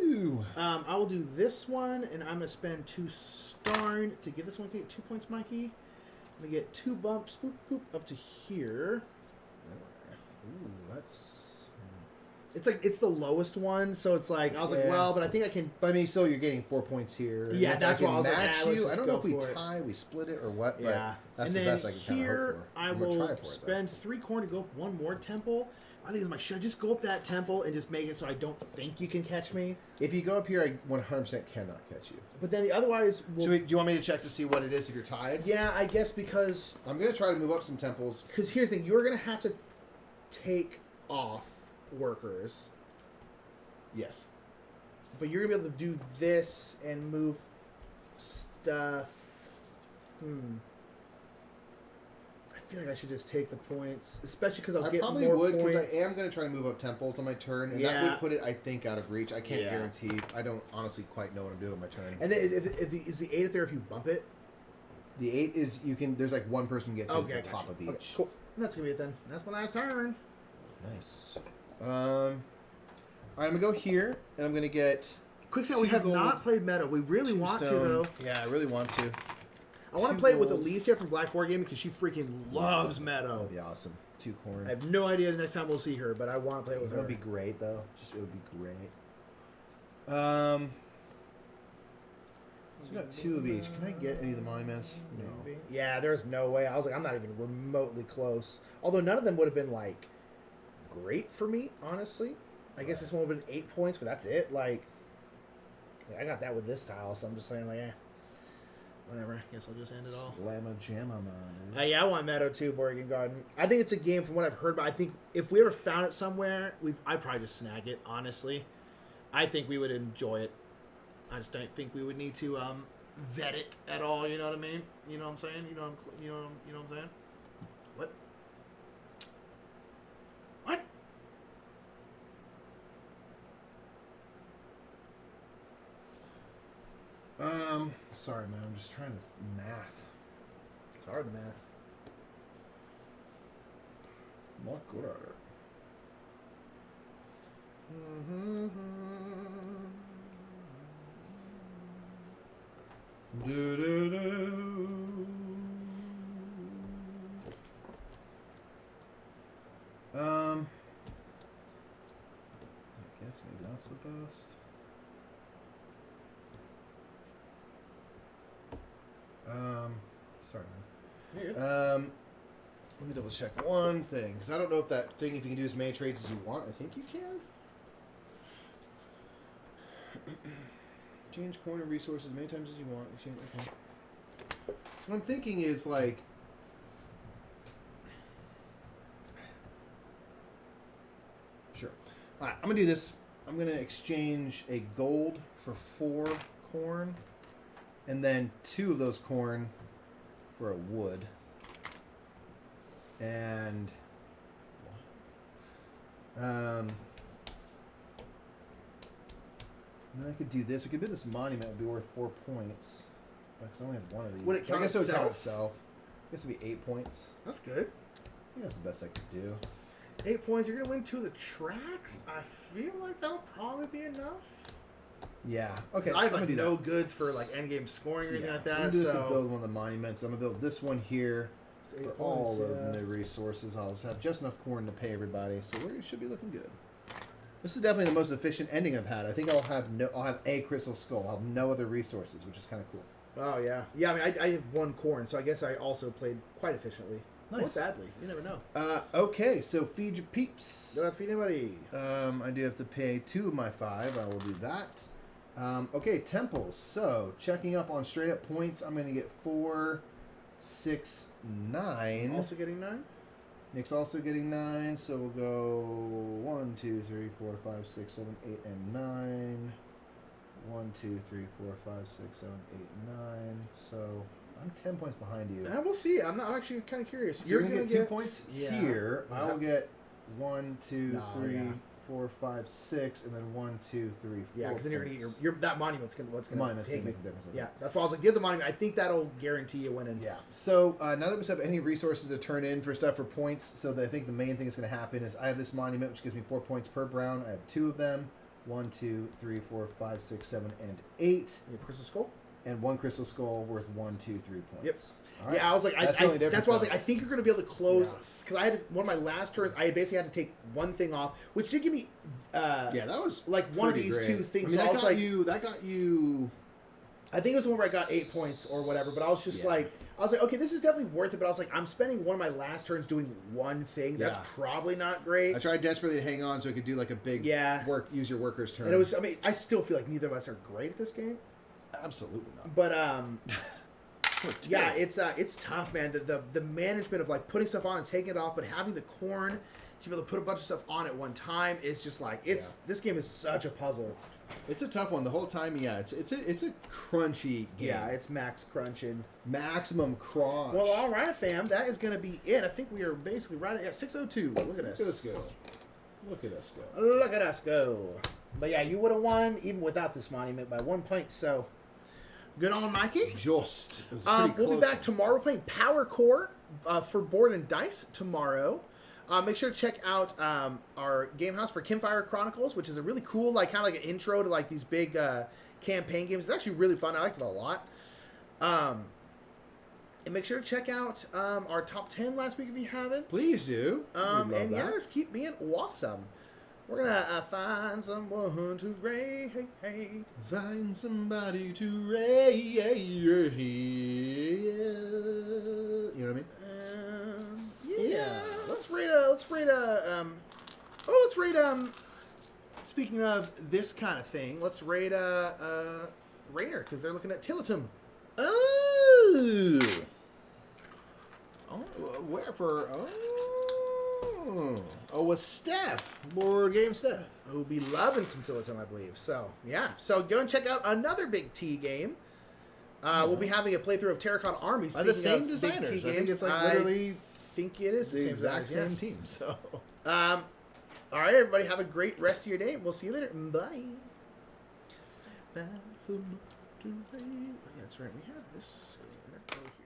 Ooh. I will do this one, and I'm gonna spend 2 starn to get this one. Get 2 points, Mikey. I'm gonna get 2 bumps, boop boop, up to here. Ooh, that's. It's like it's the lowest one, so it's like I was like, well, but I think I can. But I mean, so you're getting 4 points here. Yeah, if that's I why I was like, match you. I don't know if we for tie, we split it, or what. But Yeah, that's and the then best I can kind of here hope for. I I'm gonna try will for it, spend 3 corn to go up 1 more temple. I think it's like, should I just go up that temple and just make it so I don't think you can catch me? If you go up here, I 100% cannot catch you. But then otherwise, Do you want me to check to see what it is if you're tied? yeah, I guess because I'm gonna try to move up some temples. here's the thing: you're gonna have to take off workers, Yes. but you're gonna be able to do this and move stuff. I feel like I should just take the points, especially because I'll I get probably more would points. because I am going to try to move up temples on my turn, and that Yeah. would put it, I think, out of reach. I can't Yeah. guarantee. I don't honestly quite know what I'm doing on my turn. And then is the 8 up there if you bump it? The 8 is you can. There's like one person gets to Okay, the gotcha. top of each. Okay, cool. That's gonna be it then. That's my last turn. Nice. Alright, I'm gonna go here, and I'm gonna get. Quicksand, we have gold, not played meta. We really 2 want to stone. though. Yeah, I really want to. I want 2 to play it with gold. Elise here from Black Board Gaming because she freaking loves meta. That'd be awesome. 2 corn. I have no idea the next time we'll see her, but I want to play it with That her. would be great, though. It would be great. So we got 2 of each. Can I get any of the monuments? No. Yeah, there's no way. I was like, I'm not even remotely close. Although none of them would have been like great for me, honestly. I guess this one would have been 8 points, but that's it. Like, I got that with this tile, so I'm just saying, like, whatever. Guess I'll just end it all. Slamma jamma, man. Yeah, I want Meadow too, Borgen Garden. I think it's a game from what I've heard, but I think if we ever found it somewhere, I'd probably just snag it, honestly. I think we would enjoy it. I just don't think we would need to vet it at all, you know what I mean? You know what I'm saying? You know what I'm saying? What? Sorry, man. I'm just trying to math. It's hard math. Not good at it. I guess maybe that's the best. Sorry, man. Let me double check one thing, because I don't know if that thing, if you can do as many trades as you want. I think you can. Change coin or resources as many times as you want. Exchange, okay. So what I'm thinking is like, sure. All right, I'm gonna do this. I'm gonna exchange a gold for 4 corn, and then 2 of those corn for a wood. And then I could do this. I could do this monument. Would be worth 4 points. Because I only have one of these. Would it count I guess it would count itself? itself. I guess it'd be 8 points. That's good. I think that's the best I could do. 8 points. You're gonna win 2 of the tracks. I feel like that'll probably be enough. Yeah. Okay. I have I'm like gonna do no that. goods for like endgame scoring or anything like So I'm that. gonna do this to build one of the monuments. I'm gonna build this one here. It's For 8 all points, of the resources, I'll have just enough corn to pay everybody, so we should be looking good. This is definitely the most efficient ending I've had. I think I'll have a crystal skull. I'll have no other resources, which is kind of cool. Oh yeah, yeah. I mean, I have 1 corn, so I guess I also played quite efficiently. Nice. Or badly, you never know. Okay, so feed your peeps. Don't have to feed anybody. I do have to pay 2 of my 5. I will do that. Okay, temples. So checking up on straight up points, I'm going to get 4, 6, 9. Also getting 9. Nick's also getting 9, so we'll go 1, 2, 3, 4, 5, 6, 7, 8, and 9. 1, 2, 3, 4, 5, 6, 7, 8, 9. So I'm 10 points behind you. We'll see. I'm actually kind of curious. So you're gonna get 2 points Yeah. here. Yeah. I will get 1, 2, 3, yeah. 4, 5, 6, and then 1, 2, 3, 4. Yeah, because then you're gonna get your that monument's gonna Monument's take gonna you. make a difference. Yeah, that's why I was like, get the monument. I think that'll guarantee you winning. Yeah. So now that we have any resources to turn in for stuff for points, so I think the main thing that's going to happen is I have this monument, which gives me 4 points per brown. I have 2 of them. 1, 2, 3, 4, 5, 6, 7, and 8. Your crystal skull. And 1 crystal skull worth 1, 2, 3 points. Yep. All right. Yeah, I was like, that's why I was like, I think you're going to be able to close because I had one of my last turns. I basically had to take one thing off, which did give me. Yeah, that was like one of these great. 2 things. I mean, so I was like, that got you. I think it was the one where I got 8 points or whatever. But I was just like, okay, this is definitely worth it. But I was like, I'm spending one of my last turns doing one thing. That's probably not great. I tried desperately to hang on so I could do like a big use your workers turn. And it was. I mean, I still feel like neither of us are great at this game. Absolutely not. But yeah, it's tough, man. The management of like putting stuff on and taking it off, but having the corn to be able to put a bunch of stuff on at one time is just like this game is such a puzzle. It's a tough one the whole time. Yeah, it's a crunchy game. Yeah, it's max crunching, maximum crunch. Well, all right, fam, that is gonna be it. I think we are basically right at 6:02. Look at us. Look at us go. Look at us go. Look at us go. But yeah, you would have won even without this monument by 1 point. So. Good on, Mikey. Just. We'll be back tomorrow playing Power Core for Board and Dice tomorrow. Make sure to check out our game house for Campfire Chronicles, which is a really cool, like kind of like an intro to like these big campaign games. It's actually really fun. I liked it a lot. And make sure to check out our top 10 last week if you haven't. Please do. And yeah, just keep being awesome. We're gonna find someone to rate. Find somebody to rate. You know what I mean? Yeah. Let's rate speaking of this kind of thing, let's rate Rainer because they're looking at Tillatum. Oh. Where for? Oh, with Steph. Board game Steph. Who'll be loving some Tillatum, I believe. So, yeah. So, go and check out another Big T game. We'll be having a playthrough of Terracotta Army. By the same designers. Big T I think games. it's like literally... I think it is the same exact designers, same team. So, all right, everybody. Have a great rest of your day. We'll see you later. Bye. too late. Oh, yeah, that's right. We have this sitting in our go here.